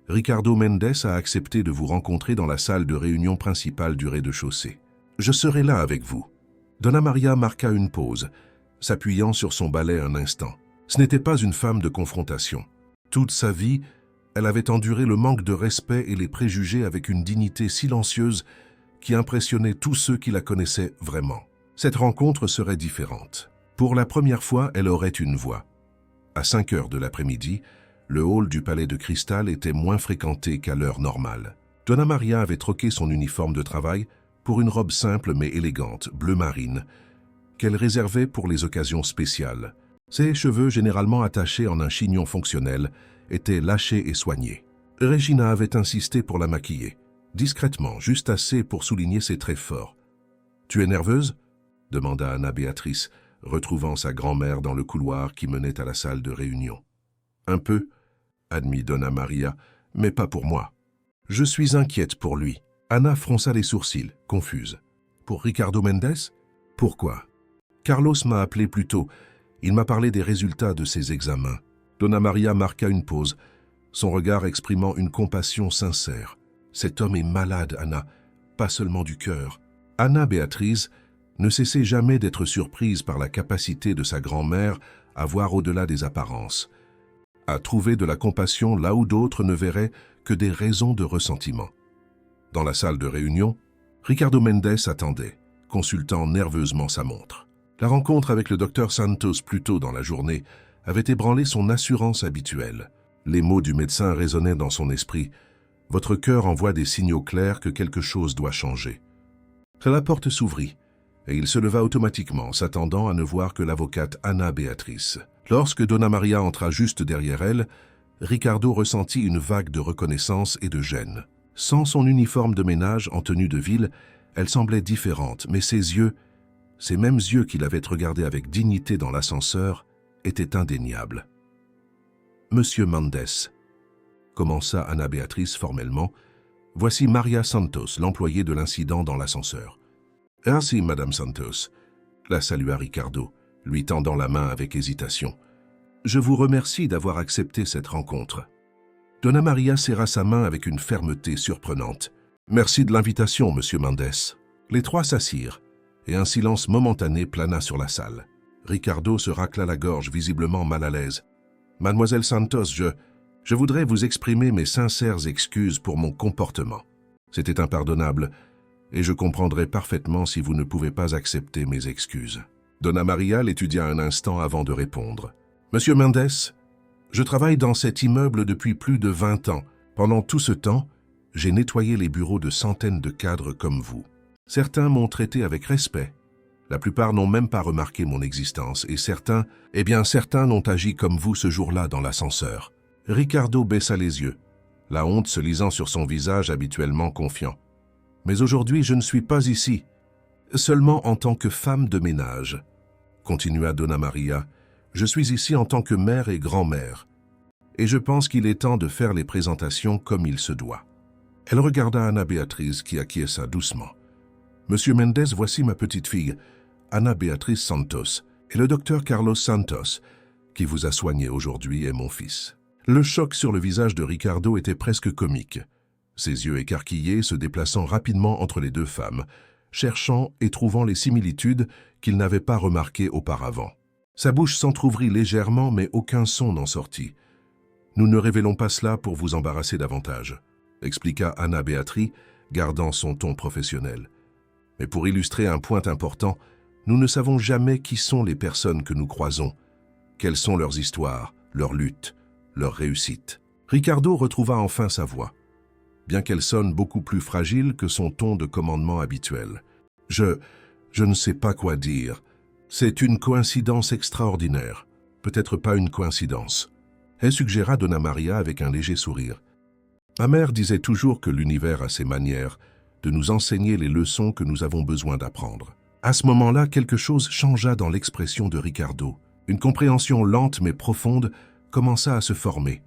Ricardo Mendes a accepté de vous rencontrer dans la salle de réunion principale du rez-de-chaussée. Je serai là avec vous. » Donna Maria marqua une pause, s'appuyant sur son balai un instant. Ce n'était pas une femme de confrontation. Toute sa vie, elle avait enduré le manque de respect et les préjugés avec une dignité silencieuse qui impressionnait tous ceux qui la connaissaient vraiment. Cette rencontre serait différente. Pour la première fois, elle aurait une voix. À 5 heures de l'après-midi, le hall du Palais de Cristal était moins fréquenté qu'à l'heure normale. Donna Maria avait troqué son uniforme de travail pour une robe simple mais élégante, bleu marine, qu'elle réservait pour les occasions spéciales. Ses cheveux, généralement attachés en un chignon fonctionnel, étaient lâchés et soignés. Regina avait insisté pour la maquiller, discrètement, juste assez pour souligner ses traits forts. « Tu es nerveuse ?» demanda Anna Béatrice, retrouvant sa grand-mère dans le couloir qui menait à la salle de réunion. « Un peu, » admit Donna Maria, « mais pas pour moi. Je suis inquiète pour lui. » Anna fronça les sourcils, confuse. « Pour Ricardo Mendes ? Pourquoi ? Carlos m'a appelé plus tôt. Il m'a parlé des résultats de ses examens. » Donna Maria marqua une pause, son regard exprimant une compassion sincère. « Cet homme est malade, Anna, pas seulement du cœur. » Anna Béatrice ne cessait jamais d'être surprise par la capacité de sa grand-mère à voir au-delà des apparences, à trouver de la compassion là où d'autres ne verraient que des raisons de ressentiment. Dans la salle de réunion, Ricardo Mendes attendait, consultant nerveusement sa montre. La rencontre avec le docteur Santos plus tôt dans la journée avait ébranlé son assurance habituelle. Les mots du médecin résonnaient dans son esprit. « Votre cœur envoie des signaux clairs que quelque chose doit changer. » La porte s'ouvrit, et il se leva automatiquement, s'attendant à ne voir que l'avocate Anna Béatrice. Lorsque Donna Maria entra juste derrière elle, Ricardo ressentit une vague de reconnaissance et de gêne. Sans son uniforme de ménage en tenue de ville, elle semblait différente, mais ses yeux, ces mêmes yeux qu'il avait regardés avec dignité dans l'ascenseur, étaient indéniables. « Monsieur Mendes », commença Anna Béatrice formellement, « voici Maria Santos, l'employée de l'incident dans l'ascenseur. »« Ainsi, Madame Santos », la salua Ricardo, lui tendant la main avec hésitation. « Je vous remercie d'avoir accepté cette rencontre. » Donna Maria serra sa main avec une fermeté surprenante. « Merci de l'invitation, Monsieur Mendes. » Les trois s'assirent, et un silence momentané plana sur la salle. Ricardo se racla la gorge, visiblement mal à l'aise. « Mademoiselle Santos, je voudrais vous exprimer mes sincères excuses pour mon comportement. C'était impardonnable, et je comprendrai parfaitement si vous ne pouvez pas accepter mes excuses. » Donna Maria l'étudia un instant avant de répondre. « Monsieur Mendes, je travaille dans cet immeuble depuis plus de 20 ans. Pendant tout ce temps, j'ai nettoyé les bureaux de centaines de cadres comme vous. Certains m'ont traité avec respect. La plupart n'ont même pas remarqué mon existence, et certains n'ont agi comme vous ce jour-là dans l'ascenseur. » Ricardo baissa les yeux, la honte se lisant sur son visage habituellement confiant. « Mais aujourd'hui, je ne suis pas ici, seulement en tant que femme de ménage. » Continua Donna Maria. « Je suis ici en tant que mère et grand-mère, et je pense qu'il est temps de faire les présentations comme il se doit. » Elle regarda Anna Béatrice qui acquiesça doucement. « Monsieur Mendes, voici ma petite fille, Anna Béatrice Santos, et le docteur Carlos Santos, qui vous a soigné aujourd'hui, est mon fils. » Le choc sur le visage de Ricardo était presque comique, ses yeux écarquillés se déplaçant rapidement entre les deux femmes, cherchant et trouvant les similitudes qu'il n'avait pas remarquées auparavant. Sa bouche s'entr'ouvrit légèrement, mais aucun son n'en sortit. « Nous ne révélons pas cela pour vous embarrasser davantage », expliqua Anna Béatrice, gardant son ton professionnel. « Mais pour illustrer un point important, nous ne savons jamais qui sont les personnes que nous croisons, quelles sont leurs histoires, leurs luttes, leurs réussites. » Ricardo retrouva enfin sa voix, bien qu'elle sonne beaucoup plus fragile que son ton de commandement habituel. « Je ne sais pas quoi dire. C'est une coïncidence extraordinaire. Peut-être pas une coïncidence. » Elle suggéra Donna Maria avec un léger sourire. « Ma mère disait toujours que l'univers a ses manières de nous enseigner les leçons que nous avons besoin d'apprendre. » À ce moment-là, quelque chose changea dans l'expression de Ricardo. Une compréhension lente mais profonde commença à se former,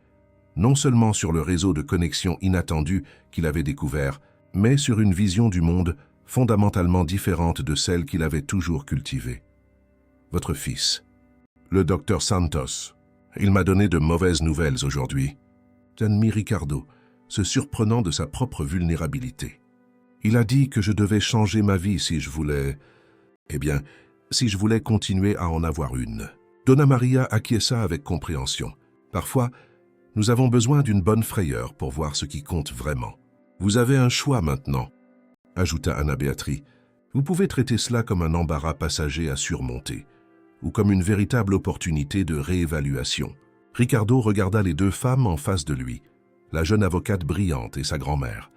non seulement sur le réseau de connexions inattendues qu'il avait découvert, mais sur une vision du monde fondamentalement différente de celle qu'il avait toujours cultivée. « Votre fils, le docteur Santos, il m'a donné de mauvaises nouvelles aujourd'hui. » admit Ricardo, se surprenant de sa propre vulnérabilité. « Il a dit que je devais changer ma vie si je voulais... si je voulais continuer à en avoir une. » Donna Maria acquiesça avec compréhension. Parfois, nous avons besoin d'une bonne frayeur pour voir ce qui compte vraiment. « Vous avez un choix maintenant, » ajouta Anna Béatrice. « Vous pouvez traiter cela comme un embarras passager à surmonter, ou comme une véritable opportunité de réévaluation. » Ricardo regarda les deux femmes en face de lui, la jeune avocate brillante et sa grand-mère.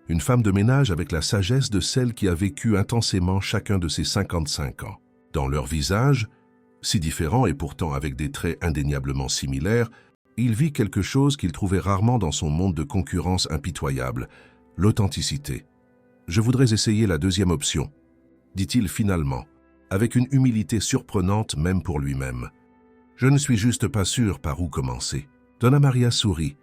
Une femme de ménage avec la sagesse de celle qui a vécu intensément chacun de ses 55 ans. Dans leur visage, si différents et pourtant avec des traits indéniablement similaires, il vit quelque chose qu'il trouvait rarement dans son monde de concurrence impitoyable, l'authenticité. « Je voudrais essayer la deuxième option, » dit-il finalement, avec une humilité surprenante même pour lui-même. « Je ne suis juste pas sûr par où commencer. » Donna Maria sourit,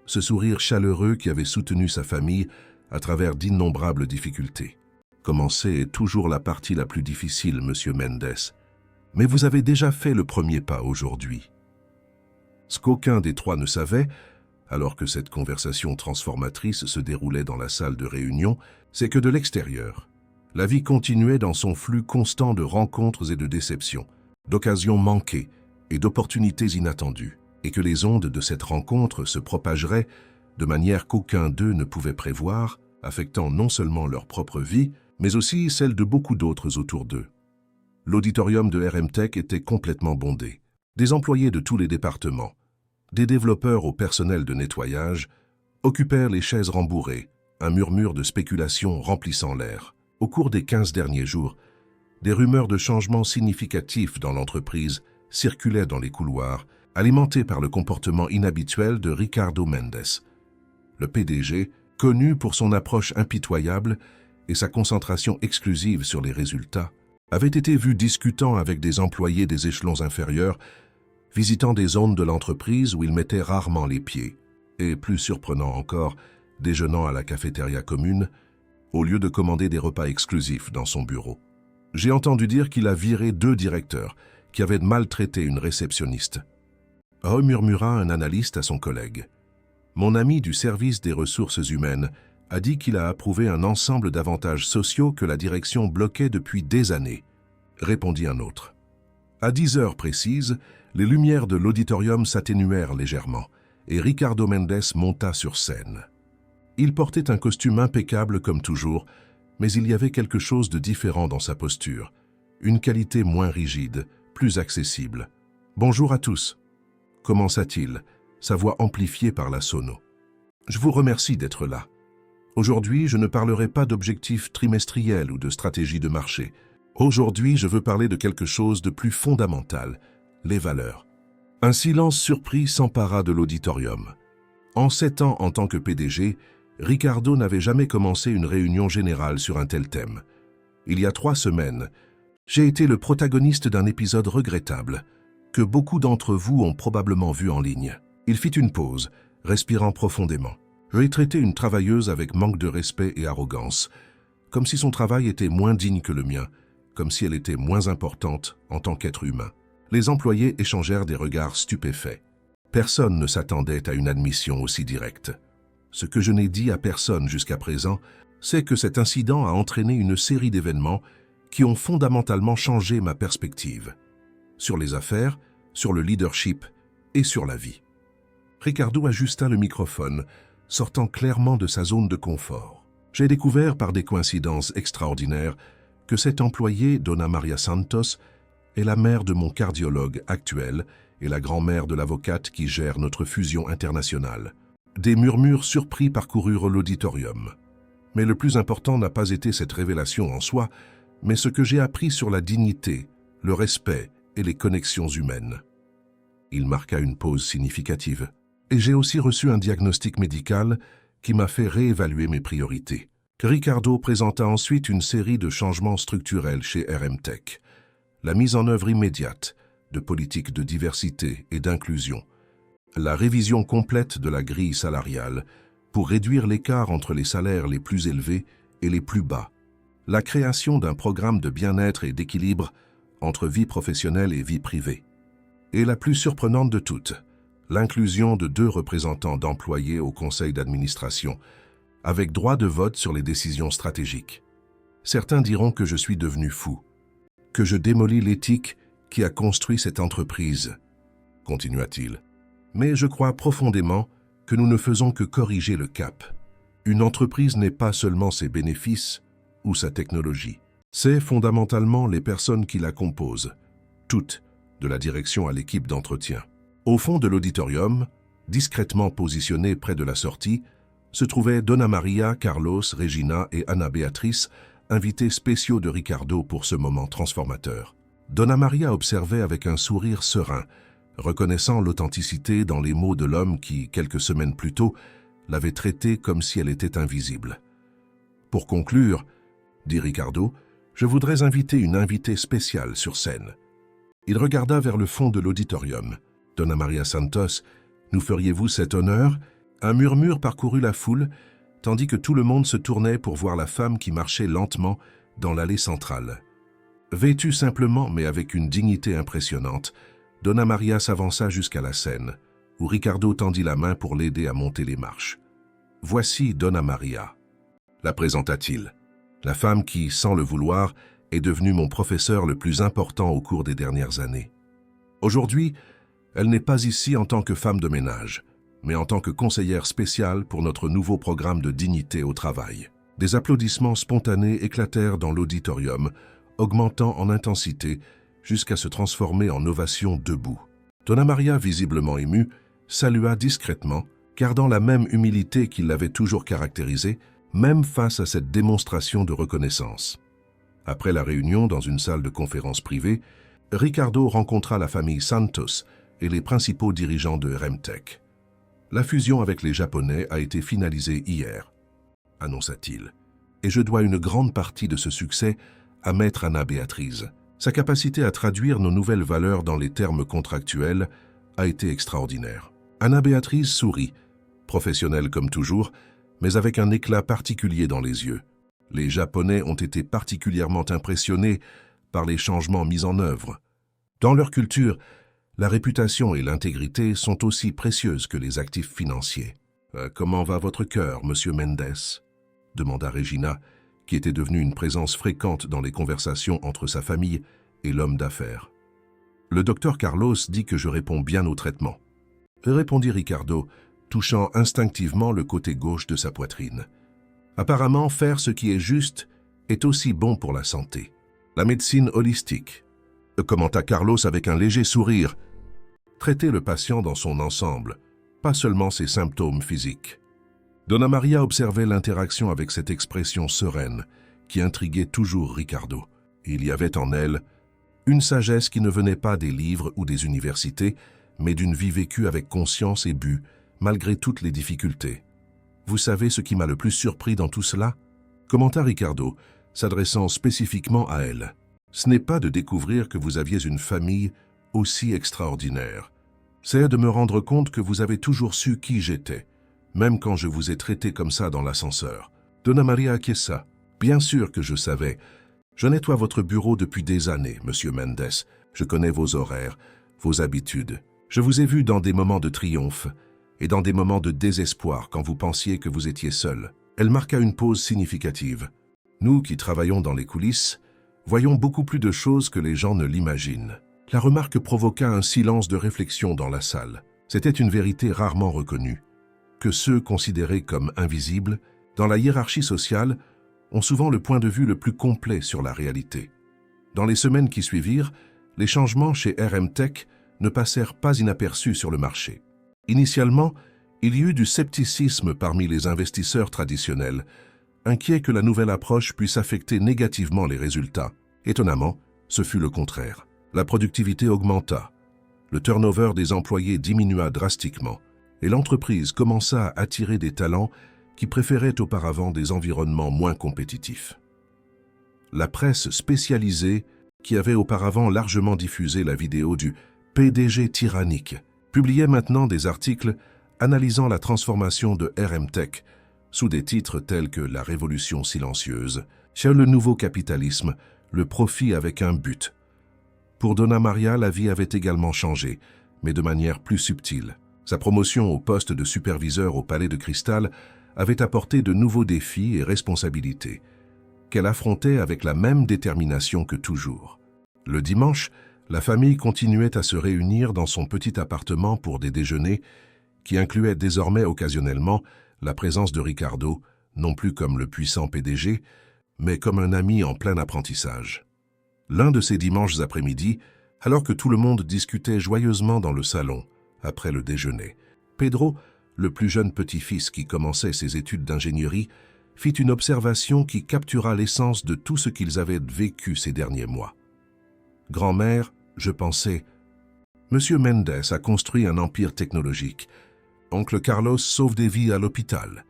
ce sourire chaleureux qui avait soutenu sa famille à travers d'innombrables difficultés. « Commencer est toujours la partie la plus difficile, Monsieur Mendes. Mais vous avez déjà fait le premier pas aujourd'hui. » Ce qu'aucun des trois ne savait, alors que cette conversation transformatrice se déroulait dans la salle de réunion, c'est que de l'extérieur, la vie continuait dans son flux constant de rencontres et de déceptions, d'occasions manquées et d'opportunités inattendues, et que les ondes de cette rencontre se propageraient de manière qu'aucun d'eux ne pouvait prévoir, affectant non seulement leur propre vie, mais aussi celle de beaucoup d'autres autour d'eux. L'auditorium de RMTech était complètement bondé. Des employés de tous les départements, des développeurs au personnel de nettoyage, occupèrent les chaises rembourrées, un murmure de spéculation remplissant l'air. Au cours des 15 derniers jours, des rumeurs de changements significatifs dans l'entreprise circulaient dans les couloirs, alimentées par le comportement inhabituel de Ricardo Mendes. Le PDG, connu pour son approche impitoyable et sa concentration exclusive sur les résultats, avait été vu discutant avec des employés des échelons inférieurs, visitant des zones de l'entreprise où il mettait rarement les pieds, et plus surprenant encore, déjeunant à la cafétéria commune, au lieu de commander des repas exclusifs dans son bureau. J'ai entendu dire qu'il a viré 2 directeurs qui avaient maltraité une réceptionniste. Murmura un analyste à son collègue. Mon ami du service des ressources humaines a dit qu'il a approuvé un ensemble d'avantages sociaux que la direction bloquait depuis des années, répondit un autre. À 10 heures précises, les lumières de l'auditorium s'atténuèrent légèrement et Ricardo Mendes monta sur scène. Il portait un costume impeccable comme toujours, mais il y avait quelque chose de différent dans sa posture, une qualité moins rigide, plus accessible. « Bonjour à tous », commença-t-il, sa voix amplifiée par la sono. « Je vous remercie d'être là. Aujourd'hui, je ne parlerai pas d'objectifs trimestriels ou de stratégie de marché. Aujourd'hui, je veux parler de quelque chose de plus fondamental, les valeurs. » Un silence surpris s'empara de l'auditorium. En 7 ans en tant que PDG, Ricardo n'avait jamais commencé une réunion générale sur un tel thème. Il y a 3 semaines, j'ai été le protagoniste d'un épisode regrettable que beaucoup d'entre vous ont probablement vu en ligne. Il fit une pause, respirant profondément. J'ai traité une travailleuse avec manque de respect et arrogance, comme si son travail était moins digne que le mien, comme si elle était moins importante en tant qu'être humain. Les employés échangèrent des regards stupéfaits. Personne ne s'attendait à une admission aussi directe. Ce que je n'ai dit à personne jusqu'à présent, c'est que cet incident a entraîné une série d'événements qui ont fondamentalement changé ma perspective, sur les affaires, sur le leadership et sur la vie. Ricardo ajusta le microphone, sortant clairement de sa zone de confort. J'ai découvert par des coïncidences extraordinaires que cette employée, Donna Maria Santos, est la mère de mon cardiologue actuel et la grand-mère de l'avocate qui gère notre fusion internationale. Des murmures surpris parcoururent l'auditorium. Mais le plus important n'a pas été cette révélation en soi, mais ce que j'ai appris sur la dignité, le respect et les connexions humaines. Il marqua une pause significative. Et j'ai aussi reçu un diagnostic médical qui m'a fait réévaluer mes priorités. Ricardo présenta ensuite une série de changements structurels chez RMTech. La mise en œuvre immédiate de politiques de diversité et d'inclusion. La révision complète de la grille salariale pour réduire l'écart entre les salaires les plus élevés et les plus bas. La création d'un programme de bien-être et d'équilibre entre vie professionnelle et vie privée. Et la plus surprenante de toutes, l'inclusion de 2 représentants d'employés au conseil d'administration, avec droit de vote sur les décisions stratégiques. Certains diront que je suis devenu fou, que je démolis l'éthique qui a construit cette entreprise, continua-t-il. Mais je crois profondément que nous ne faisons que corriger le cap. Une entreprise n'est pas seulement ses bénéfices ou sa technologie. C'est fondamentalement les personnes qui la composent, toutes, de la direction à l'équipe d'entretien. Au fond de l'auditorium, discrètement positionné près de la sortie, se trouvaient Donna Maria, Carlos, Regina et Anna Béatrice, invités spéciaux de Ricardo pour ce moment transformateur. Donna Maria observait avec un sourire serein, reconnaissant l'authenticité dans les mots de l'homme qui, quelques semaines plus tôt, l'avait traitée comme si elle était invisible. « Pour conclure, dit Ricardo, je voudrais inviter une invitée spéciale sur scène. » Il regarda vers le fond de l'auditorium. « Donna Maria Santos, nous feriez-vous cet honneur ?» Un murmure parcourut la foule, tandis que tout le monde se tournait pour voir la femme qui marchait lentement dans l'allée centrale. Vêtue simplement, mais avec une dignité impressionnante, Donna Maria s'avança jusqu'à la scène, où Ricardo tendit la main pour l'aider à monter les marches. « Voici Donna Maria », la présenta-t-il. La femme qui, sans le vouloir, est devenue mon professeur le plus important au cours des dernières années. Aujourd'hui, elle n'est pas ici en tant que femme de ménage, mais en tant que conseillère spéciale pour notre nouveau programme de dignité au travail. Des applaudissements spontanés éclatèrent dans l'auditorium, augmentant en intensité jusqu'à se transformer en ovation debout. Donna Maria, visiblement émue, salua discrètement, gardant la même humilité qui l'avait toujours caractérisée, même face à cette démonstration de reconnaissance. Après la réunion dans une salle de conférence privée, Ricardo rencontra la famille Santos et les principaux dirigeants de RMTech. La fusion avec les Japonais a été finalisée hier, annonça-t-il, et je dois une grande partie de ce succès à Maître Anna Béatrice. Sa capacité à traduire nos nouvelles valeurs dans les termes contractuels a été extraordinaire. Anna Béatrice sourit, professionnelle comme toujours, mais avec un éclat particulier dans les yeux. Les Japonais ont été particulièrement impressionnés par les changements mis en œuvre. Dans leur culture, la réputation et l'intégrité sont aussi précieuses que les actifs financiers. « Comment va votre cœur, monsieur Mendes ?» demanda Regina, qui était devenue une présence fréquente dans les conversations entre sa famille et l'homme d'affaires. Le docteur Carlos dit que je réponds bien au traitement, répondit Ricardo, touchant instinctivement le côté gauche de sa poitrine. Apparemment, faire ce qui est juste est aussi bon pour la santé. La médecine holistique, commenta Carlos avec un léger sourire. Traiter le patient dans son ensemble, pas seulement ses symptômes physiques. Donna Maria observait l'interaction avec cette expression sereine qui intriguait toujours Ricardo. Il y avait en elle une sagesse qui ne venait pas des livres ou des universités, mais d'une vie vécue avec conscience et but, malgré toutes les difficultés. « Vous savez ce qui m'a le plus surpris dans tout cela ?» commenta Ricardo, s'adressant spécifiquement à elle. « Ce n'est pas de découvrir que vous aviez une famille aussi extraordinaire. C'est de me rendre compte que vous avez toujours su qui j'étais, même quand je vous ai traité comme ça dans l'ascenseur. Donna Maria acquiesça. Bien sûr que je savais. Je nettoie votre bureau depuis des années, Monsieur Mendes. Je connais vos horaires, vos habitudes. Je vous ai vu dans des moments de triomphe et dans des moments de désespoir quand vous pensiez que vous étiez seul. Elle marqua une pause significative. Nous qui travaillons dans les coulisses, voyons beaucoup plus de choses que les gens ne l'imaginent. La remarque provoqua un silence de réflexion dans la salle. C'était une vérité rarement reconnue, que ceux considérés comme invisibles, dans la hiérarchie sociale, ont souvent le point de vue le plus complet sur la réalité. Dans les semaines qui suivirent, les changements chez RM Tech ne passèrent pas inaperçus sur le marché. Initialement, il y eut du scepticisme parmi les investisseurs traditionnels, inquiets que la nouvelle approche puisse affecter négativement les résultats. Étonnamment, ce fut le contraire. La productivité augmenta, le turnover des employés diminua drastiquement, et l'entreprise commença à attirer des talents qui préféraient auparavant des environnements moins compétitifs. La presse spécialisée, qui avait auparavant largement diffusé la vidéo du PDG tyrannique, publiait maintenant des articles analysant la transformation de RM Tech sous des titres tels que La révolution silencieuse, chez le nouveau capitalisme, le profit avec un but. Pour Donna Maria, la vie avait également changé, mais de manière plus subtile. Sa promotion au poste de superviseur au Palais de Cristal avait apporté de nouveaux défis et responsabilités, qu'elle affrontait avec la même détermination que toujours. Le dimanche, la famille continuait à se réunir dans son petit appartement pour des déjeuners qui incluaient désormais occasionnellement la présence de Ricardo, non plus comme le puissant PDG, mais comme un ami en plein apprentissage. L'un de ces dimanches après-midi, alors que tout le monde discutait joyeusement dans le salon, après le déjeuner, Pedro, le plus jeune petit-fils qui commençait ses études d'ingénierie, fit une observation qui captura l'essence de tout ce qu'ils avaient vécu ces derniers mois. « Grand-mère, je pensais, Monsieur Mendes a construit un empire technologique. Oncle Carlos sauve des vies à l'hôpital.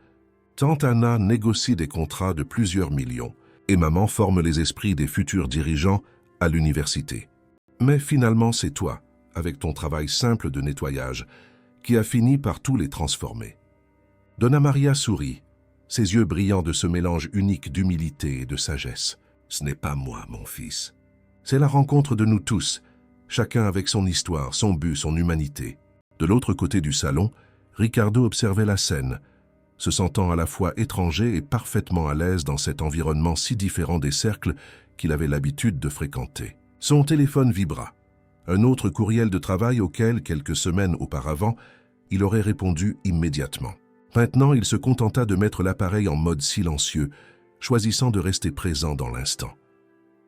Tante Anna négocie des contrats de plusieurs millions. Et maman forme les esprits des futurs dirigeants à l'université. Mais finalement, c'est toi, avec ton travail simple de nettoyage, qui a fini par tous les transformer. » Donna Maria sourit, ses yeux brillants de ce mélange unique d'humilité et de sagesse. « Ce n'est pas moi, mon fils. C'est la rencontre de nous tous, chacun avec son histoire, son but, son humanité. » De l'autre côté du salon, Ricardo observait la scène, se sentant à la fois étranger et parfaitement à l'aise dans cet environnement si différent des cercles qu'il avait l'habitude de fréquenter. Son téléphone vibra. Un autre courriel de travail auquel, quelques semaines auparavant, il aurait répondu immédiatement. Maintenant, il se contenta de mettre l'appareil en mode silencieux, choisissant de rester présent dans l'instant.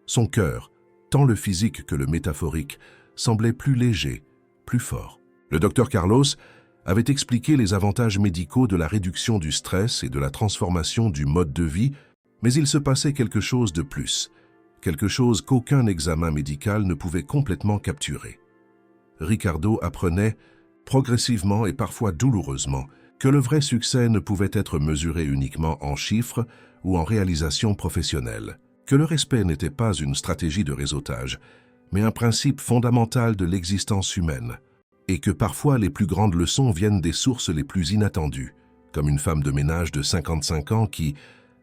Son cœur, tant le physique que le métaphorique, semblait plus léger, plus fort. Le docteur Carlos avait expliqué les avantages médicaux de la réduction du stress et de la transformation du mode de vie, mais il se passait quelque chose de plus, quelque chose qu'aucun examen médical ne pouvait complètement capturer. Ricardo apprenait, progressivement et parfois douloureusement, que le vrai succès ne pouvait être mesuré uniquement en chiffres ou en réalisation professionnelle, que le respect n'était pas une stratégie de réseautage, mais un principe fondamental de l'existence humaine, et que parfois les plus grandes leçons viennent des sources les plus inattendues, comme une femme de ménage de 55 ans qui,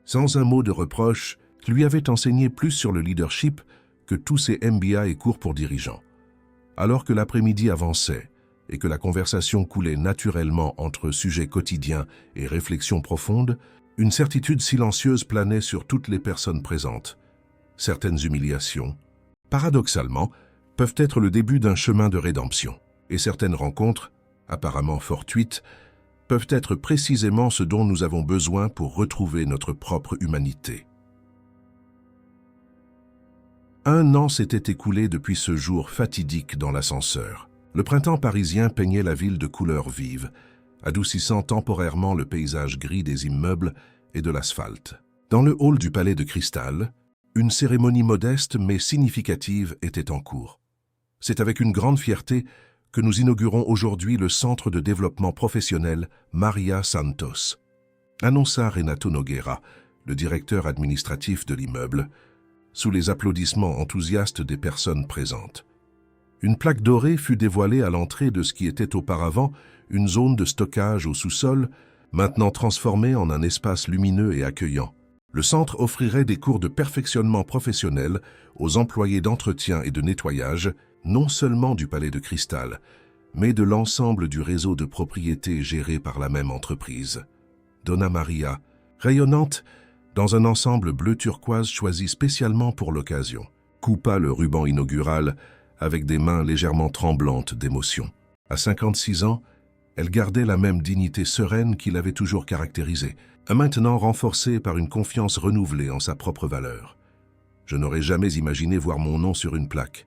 sans un mot de reproche, lui avait enseigné plus sur le leadership que tous ses MBA et cours pour dirigeants. Alors que l'après-midi avançait et que la conversation coulait naturellement entre sujets quotidiens et réflexions profondes, une certitude silencieuse planait sur toutes les personnes présentes. Certaines humiliations, paradoxalement, peuvent être le début d'un chemin de rédemption. Et certaines rencontres, apparemment fortuites, peuvent être précisément ce dont nous avons besoin pour retrouver notre propre humanité. 1 an s'était écoulé depuis ce jour fatidique dans l'ascenseur. Le printemps parisien peignait la ville de couleurs vives, adoucissant temporairement le paysage gris des immeubles et de l'asphalte. Dans le hall du Palais de Cristal, une cérémonie modeste mais significative était en cours. C'est avec une grande fierté que nous inaugurons aujourd'hui le centre de développement professionnel Maria Santos, annonça Renato Nogueira, le directeur administratif de l'immeuble, sous les applaudissements enthousiastes des personnes présentes. Une plaque dorée fut dévoilée à l'entrée de ce qui était auparavant une zone de stockage au sous-sol, maintenant transformé en un espace lumineux et accueillant. Le centre offrirait des cours de perfectionnement professionnel aux employés d'entretien et de nettoyage, non seulement du Palais de Cristal, mais de l'ensemble du réseau de propriétés géré par la même entreprise. Donna Maria, rayonnante dans un ensemble bleu turquoise choisi spécialement pour l'occasion, coupa le ruban inaugural avec des mains légèrement tremblantes d'émotion. À 56 ans, elle gardait la même dignité sereine qui l'avait toujours caractérisée, maintenant renforcée par une confiance renouvelée en sa propre valeur. « Je n'aurais jamais imaginé voir mon nom sur une plaque. »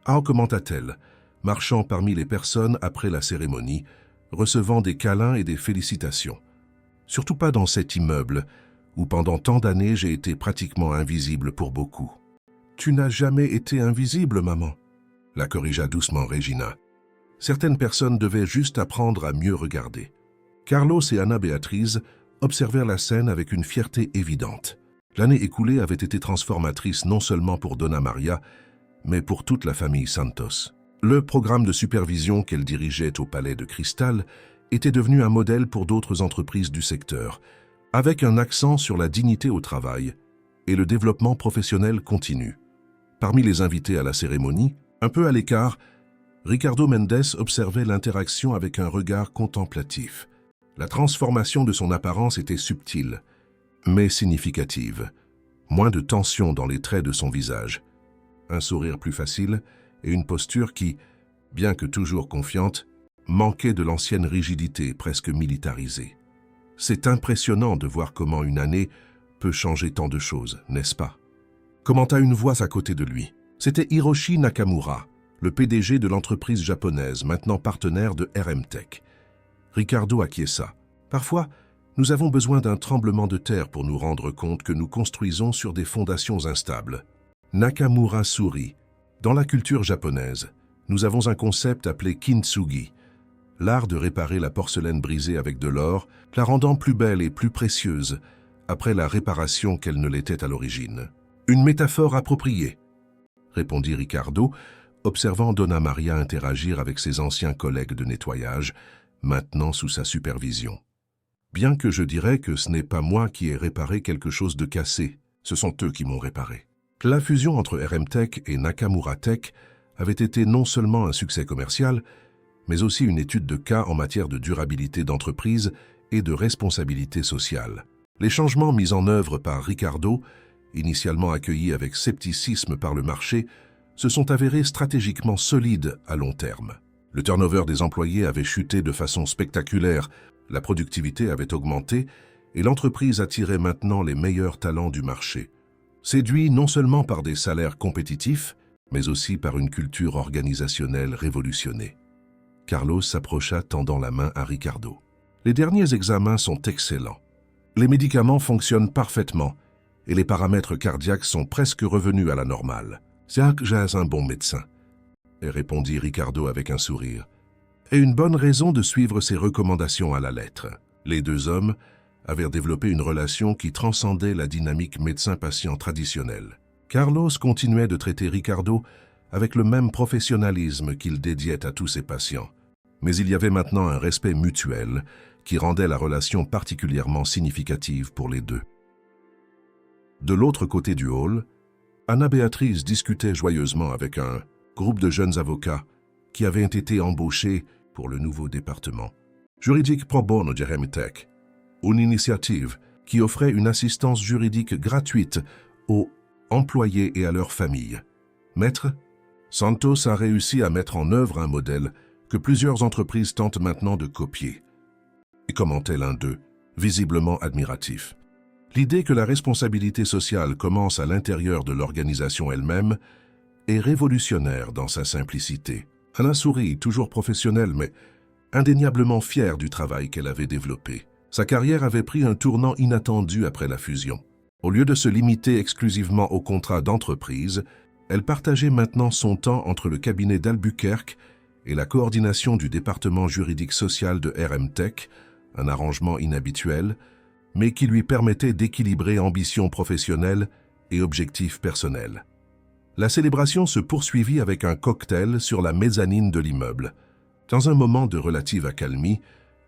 Ah, commenta-t-elle, marchant parmi les personnes après la cérémonie, recevant des câlins et des félicitations. « Surtout pas dans cet immeuble, où pendant tant d'années j'ai été pratiquement invisible pour beaucoup. »« Tu n'as jamais été invisible, maman », la corrigea doucement Regina. Certaines personnes devaient juste apprendre à mieux regarder. Carlos et Anna Beatriz observèrent la scène avec une fierté évidente. L'année écoulée avait été transformatrice non seulement pour Donna Maria, mais pour toute la famille Santos. Le programme de supervision qu'elle dirigeait au Palais de Cristal était devenu un modèle pour d'autres entreprises du secteur, avec un accent sur la dignité au travail et le développement professionnel continu. Parmi les invités à la cérémonie, un peu à l'écart, Ricardo Mendes observait l'interaction avec un regard contemplatif. La transformation de son apparence était subtile, mais significative. Moins de tension dans les traits de son visage. Un sourire plus facile et une posture qui, bien que toujours confiante, manquait de l'ancienne rigidité presque militarisée. C'est impressionnant de voir comment une année peut changer tant de choses, n'est-ce pas? Commenta une voix à côté de lui. C'était Hiroshi Nakamura, le PDG de l'entreprise japonaise, maintenant partenaire de RM Tech. Ricardo acquiesça. Parfois, nous avons besoin d'un tremblement de terre pour nous rendre compte que nous construisons sur des fondations instables. Nakamura sourit. Dans la culture japonaise, nous avons un concept appelé kintsugi, l'art de réparer la porcelaine brisée avec de l'or, la rendant plus belle et plus précieuse après la réparation qu'elle ne l'était à l'origine. Une métaphore appropriée, répondit Ricardo, observant Donna Maria interagir avec ses anciens collègues de nettoyage, maintenant sous sa supervision. Bien que je dirais que ce n'est pas moi qui ai réparé quelque chose de cassé, ce sont eux qui m'ont réparé. La fusion entre RM Tech et Nakamura Tech avait été non seulement un succès commercial, mais aussi une étude de cas en matière de durabilité d'entreprise et de responsabilité sociale. Les changements mis en œuvre par Ricardo, initialement accueillis avec scepticisme par le marché, se sont avérés stratégiquement solides à long terme. Le turnover des employés avait chuté de façon spectaculaire, la productivité avait augmenté et l'entreprise attirait maintenant les meilleurs talents du marché. Séduit non seulement par des salaires compétitifs, mais aussi par une culture organisationnelle révolutionnée. Carlos s'approcha tendant la main à Ricardo. Les derniers examens sont excellents. Les médicaments fonctionnent parfaitement et les paramètres cardiaques sont presque revenus à la normale. C'est que j'ai un bon médecin, répondit Ricardo avec un sourire. Et une bonne raison de suivre ses recommandations à la lettre. Les deux hommes avaient développé une relation qui transcendait la dynamique médecin-patient traditionnelle. Carlos continuait de traiter Ricardo avec le même professionnalisme qu'il dédiait à tous ses patients. Mais il y avait maintenant un respect mutuel qui rendait la relation particulièrement significative pour les deux. De l'autre côté du hall, Anna Beatriz discutait joyeusement avec un groupe de jeunes avocats qui avaient été embauchés pour le nouveau département juridique pro bono de RM Tech, une initiative qui offrait une assistance juridique gratuite aux employés et à leurs familles. Maître, Santos a réussi à mettre en œuvre un modèle que plusieurs entreprises tentent maintenant de copier. Et commentait l'un d'eux, visiblement admiratif. L'idée que la responsabilité sociale commence à l'intérieur de l'organisation elle-même est révolutionnaire dans sa simplicité. Anna sourit, toujours professionnelle, mais indéniablement fière du travail qu'elle avait développé. Sa carrière avait pris un tournant inattendu après la fusion. Au lieu de se limiter exclusivement aux contrats d'entreprise, elle partageait maintenant son temps entre le cabinet d'Albuquerque et la coordination du département juridique social de RM Tech, un arrangement inhabituel, mais qui lui permettait d'équilibrer ambition professionnelle et objectifs personnels. La célébration se poursuivit avec un cocktail sur la mezzanine de l'immeuble. Dans un moment de relative accalmie,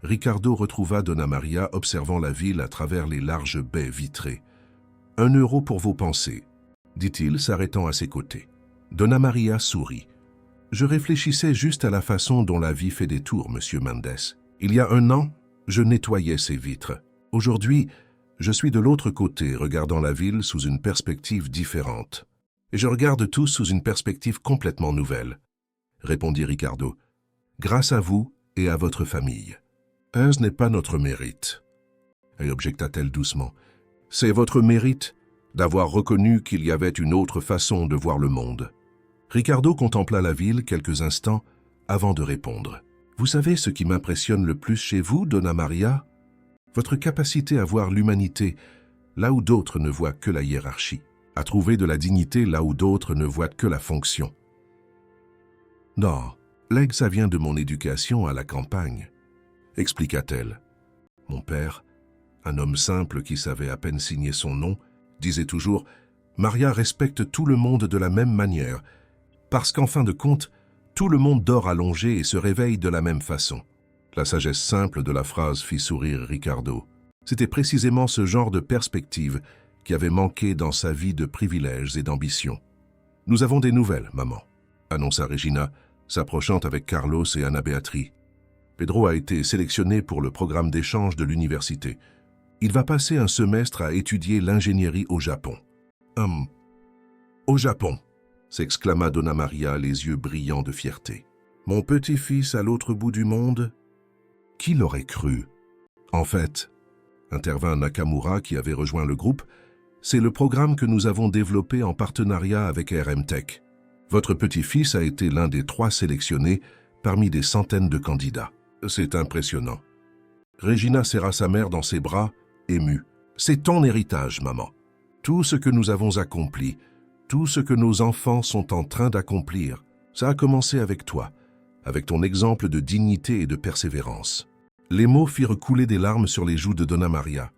Ricardo retrouva Donna Maria observant la ville à travers les larges baies vitrées. « 1 € pour vos pensées, dit-il, s'arrêtant à ses côtés. Donna Maria sourit. « Je réfléchissais juste à la façon dont la vie fait des tours, monsieur Mendes. Il y a 1 an, je nettoyais ces vitres. Aujourd'hui, je suis de l'autre côté, regardant la ville sous une perspective différente. Et je regarde tout sous une perspective complètement nouvelle, » répondit Ricardo. « Grâce à vous et à votre famille. »« Ce n'est pas notre mérite, » objecta-t-elle doucement. « C'est votre mérite d'avoir reconnu qu'il y avait une autre façon de voir le monde. » Ricardo contempla la ville quelques instants avant de répondre. « Vous savez ce qui m'impressionne le plus chez vous, Donna Maria? Votre capacité à voir l'humanité là où d'autres ne voient que la hiérarchie, à trouver de la dignité là où d'autres ne voient que la fonction. » « Non, ça vient de mon éducation à la campagne, » expliqua-t-elle. « Mon père, un homme simple qui savait à peine signer son nom, disait toujours « Maria respecte tout le monde de la même manière, parce qu'en fin de compte, tout le monde dort allongé et se réveille de la même façon. » La sagesse simple de la phrase fit sourire Ricardo. C'était précisément ce genre de perspective qui avait manqué dans sa vie de privilèges et d'ambition. « Nous avons des nouvelles, maman, » annonça Regina, s'approchant avec Carlos et Anna Beatriz. Pedro a été sélectionné pour le programme d'échange de l'université. Il va passer un semestre à étudier l'ingénierie au Japon. « Au Japon !» s'exclama Donna Maria, les yeux brillants de fierté. « Mon petit-fils à l'autre bout du monde ?» Qui l'aurait cru? En fait, intervint Nakamura qui avait rejoint le groupe, c'est le programme que nous avons développé en partenariat avec RMTech. Votre petit-fils a été l'un des 3 sélectionnés parmi des centaines de candidats. C'est impressionnant. Regina serra sa mère dans ses bras, émue. C'est ton héritage, maman. Tout ce que nous avons accompli, tout ce que nos enfants sont en train d'accomplir, ça a commencé avec toi, avec ton exemple de dignité et de persévérance. Les mots firent couler des larmes sur les joues de Donna Maria.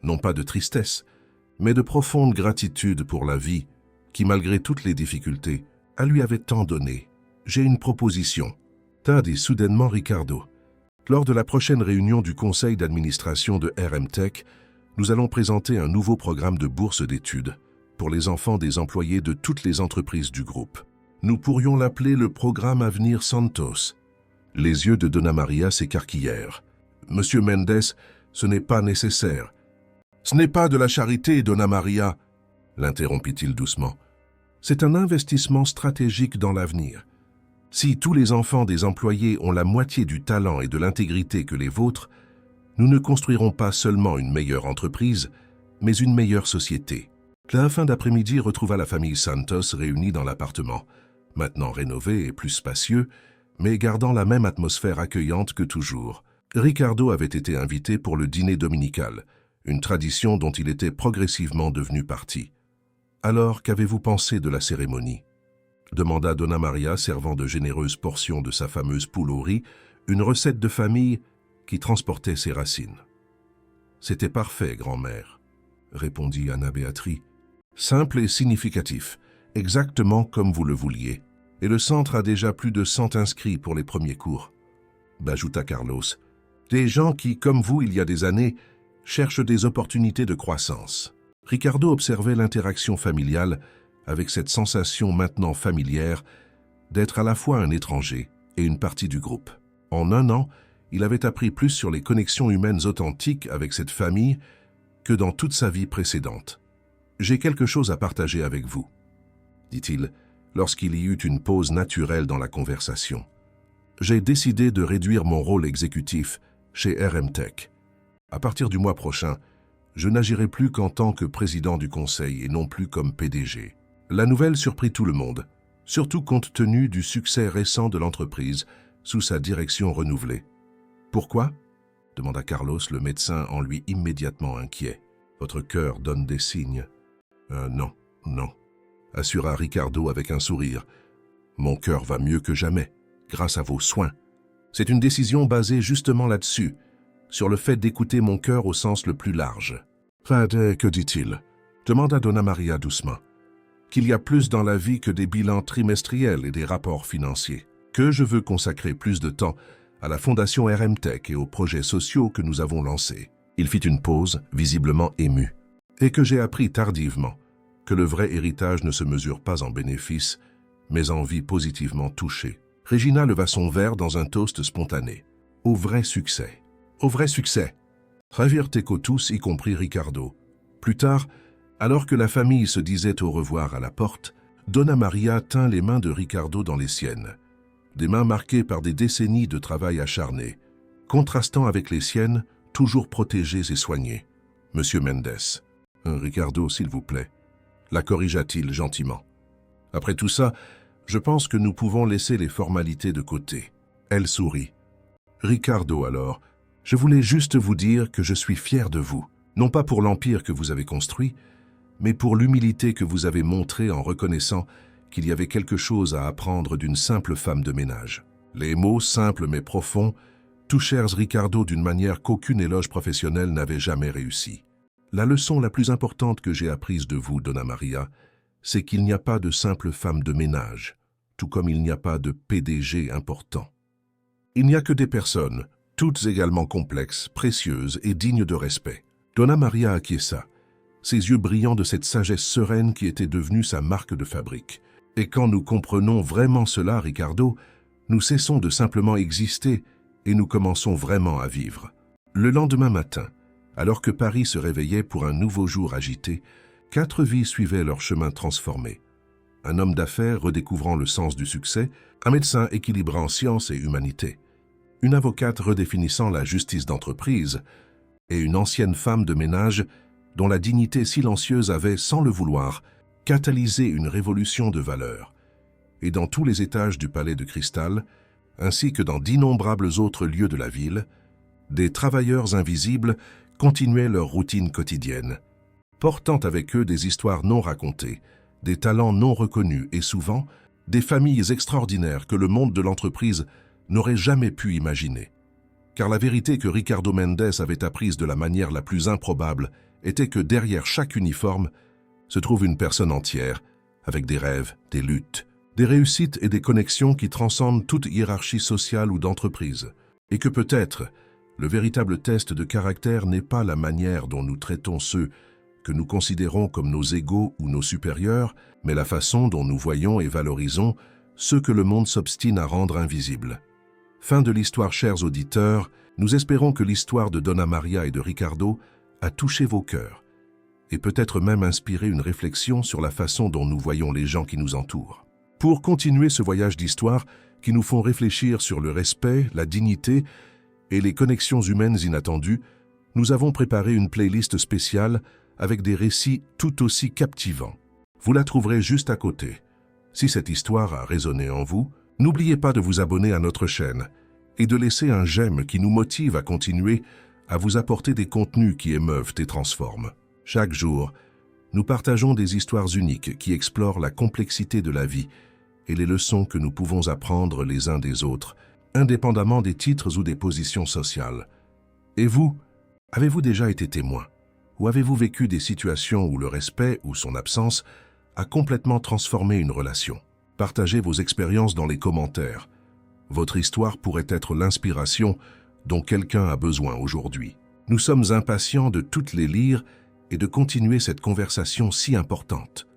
Non pas de tristesse, mais de profonde gratitude pour la vie, qui, malgré toutes les difficultés, elle lui avait tant donné. « J'ai une proposition. » dit soudainement Ricardo. « Lors de la prochaine réunion du conseil d'administration de RMTech, nous allons présenter un nouveau programme de bourse d'études pour les enfants des employés de toutes les entreprises du groupe. Nous pourrions l'appeler le programme Avenir Santos. » Les yeux de Donna Maria s'écarquillèrent. « Monsieur Mendes, ce n'est pas nécessaire. »« Ce n'est pas de la charité, Donna Maria, » l'interrompit-il doucement. « C'est un investissement stratégique dans l'avenir. Si tous les enfants des employés ont la moitié du talent et de l'intégrité que les vôtres, nous ne construirons pas seulement une meilleure entreprise, mais une meilleure société. » La fin d'après-midi retrouva la famille Santos réunie dans l'appartement, maintenant rénové et plus spacieux, mais gardant la même atmosphère accueillante que toujours. Ricardo avait été invité pour le dîner dominical, une tradition dont il était progressivement devenu partie. « Alors, qu'avez-vous pensé de la cérémonie ?» demanda Donna Maria, servant de généreuses portions de sa fameuse poule au riz, une recette de famille qui transportait ses racines. « C'était parfait, grand-mère, » répondit Anna Beatriz. « Simple et significatif, exactement comme vous le vouliez. Et le centre a déjà plus de 100 inscrits pour les premiers cours, » ajouta Carlos. « Des gens qui, comme vous il y a des années, cherchent des opportunités de croissance. » Ricardo observait l'interaction familiale avec cette sensation maintenant familière d'être à la fois un étranger et une partie du groupe. En 1 an, il avait appris plus sur les connexions humaines authentiques avec cette famille que dans toute sa vie précédente. « J'ai quelque chose à partager avec vous, » dit-il, lorsqu'il y eut une pause naturelle dans la conversation. « J'ai décidé de réduire mon rôle exécutif chez RMTech. À partir du mois prochain, je n'agirai plus qu'en tant que président du conseil et non plus comme PDG. » La nouvelle surprit tout le monde, surtout compte tenu du succès récent de l'entreprise sous sa direction renouvelée. « Pourquoi ?» demanda Carlos, le médecin, en lui immédiatement inquiet. « Votre cœur donne des signes. » Non, assura Ricardo avec un sourire. « Mon cœur va mieux que jamais, grâce à vos soins. C'est une décision basée justement là-dessus, sur le fait d'écouter mon cœur au sens le plus large. »« Que dit-il » demanda Donna Maria doucement. « Qu'il y a plus dans la vie que des bilans trimestriels et des rapports financiers. Que je veux consacrer plus de temps à la fondation RMTech et aux projets sociaux que nous avons lancés. Il fit une pause, visiblement ému, et que j'ai appris tardivement que le vrai héritage ne se mesure pas en bénéfices, mais en vie positivement touchée. Regina leva son verre dans un toast spontané. Au vrai succès. Au vrai succès. Ravirent écho tous, y compris Ricardo. Plus tard, alors que la famille se disait au revoir à la porte, Donna Maria tint les mains de Ricardo dans les siennes. Des mains marquées par des décennies de travail acharné, contrastant avec les siennes, toujours protégées et soignées. « Monsieur Mendes, Ricardo, s'il vous plaît, la corrigea-t-il gentiment. Après tout ça, je pense que nous pouvons laisser les formalités de côté. » Elle sourit. « Ricardo, alors, je voulais juste vous dire que je suis fier de vous, non pas pour l'empire que vous avez construit, mais pour l'humilité que vous avez montrée en reconnaissant qu'il y avait quelque chose à apprendre d'une simple femme de ménage. » Les mots, simples mais profonds, touchèrent Ricardo d'une manière qu'aucune éloge professionnelle n'avait jamais réussi. La leçon la plus importante que j'ai apprise de vous, Donna Maria, c'est qu'il n'y a pas de simple femme de ménage, tout comme il n'y a pas de PDG important. Il n'y a que des personnes, toutes également complexes, précieuses et dignes de respect. Donna Maria acquiesça, ses yeux brillants de cette sagesse sereine qui était devenue sa marque de fabrique. Et quand nous comprenons vraiment cela, Ricardo, nous cessons de simplement exister et nous commençons vraiment à vivre. Le lendemain matin, alors que Paris se réveillait pour un nouveau jour agité, 4 vies suivaient leur chemin transformé. Un homme d'affaires redécouvrant le sens du succès, un médecin équilibrant science et humanité, une avocate redéfinissant la justice d'entreprise et une ancienne femme de ménage dont la dignité silencieuse avait, sans le vouloir, catalysé une révolution de valeurs. Et dans tous les étages du Palais de Cristal, ainsi que dans d'innombrables autres lieux de la ville, des travailleurs invisibles continuaient leur routine quotidienne, portant avec eux des histoires non racontées, des talents non reconnus et souvent des familles extraordinaires que le monde de l'entreprise n'aurait jamais pu imaginer. Car la vérité que Ricardo Mendes avait apprise de la manière la plus improbable était que derrière chaque uniforme se trouve une personne entière, avec des rêves, des luttes, des réussites et des connexions qui transcendent toute hiérarchie sociale ou d'entreprise, et que peut-être le véritable test de caractère n'est pas la manière dont nous traitons ceux que nous considérons comme nos égaux ou nos supérieurs, mais la façon dont nous voyons et valorisons ceux que le monde s'obstine à rendre invisibles. Fin de l'histoire, chers auditeurs. Nous espérons que l'histoire de Donna Maria et de Ricardo a touché vos cœurs et peut-être même inspiré une réflexion sur la façon dont nous voyons les gens qui nous entourent. Pour continuer ce voyage d'histoire qui nous font réfléchir sur le respect, la dignité et les connexions humaines inattendues, nous avons préparé une playlist spéciale avec des récits tout aussi captivants. Vous la trouverez juste à côté. Si cette histoire a résonné en vous, n'oubliez pas de vous abonner à notre chaîne et de laisser un j'aime qui nous motive à continuer à vous apporter des contenus qui émeuvent et transforment. Chaque jour, nous partageons des histoires uniques qui explorent la complexité de la vie et les leçons que nous pouvons apprendre les uns des autres, indépendamment des titres ou des positions sociales. Et vous, avez-vous déjà été témoin? Ou avez-vous vécu des situations où le respect ou son absence a complètement transformé une relation? Partagez vos expériences dans les commentaires. Votre histoire pourrait être l'inspiration dont quelqu'un a besoin aujourd'hui. Nous sommes impatients de toutes les lire et de continuer cette conversation si importante.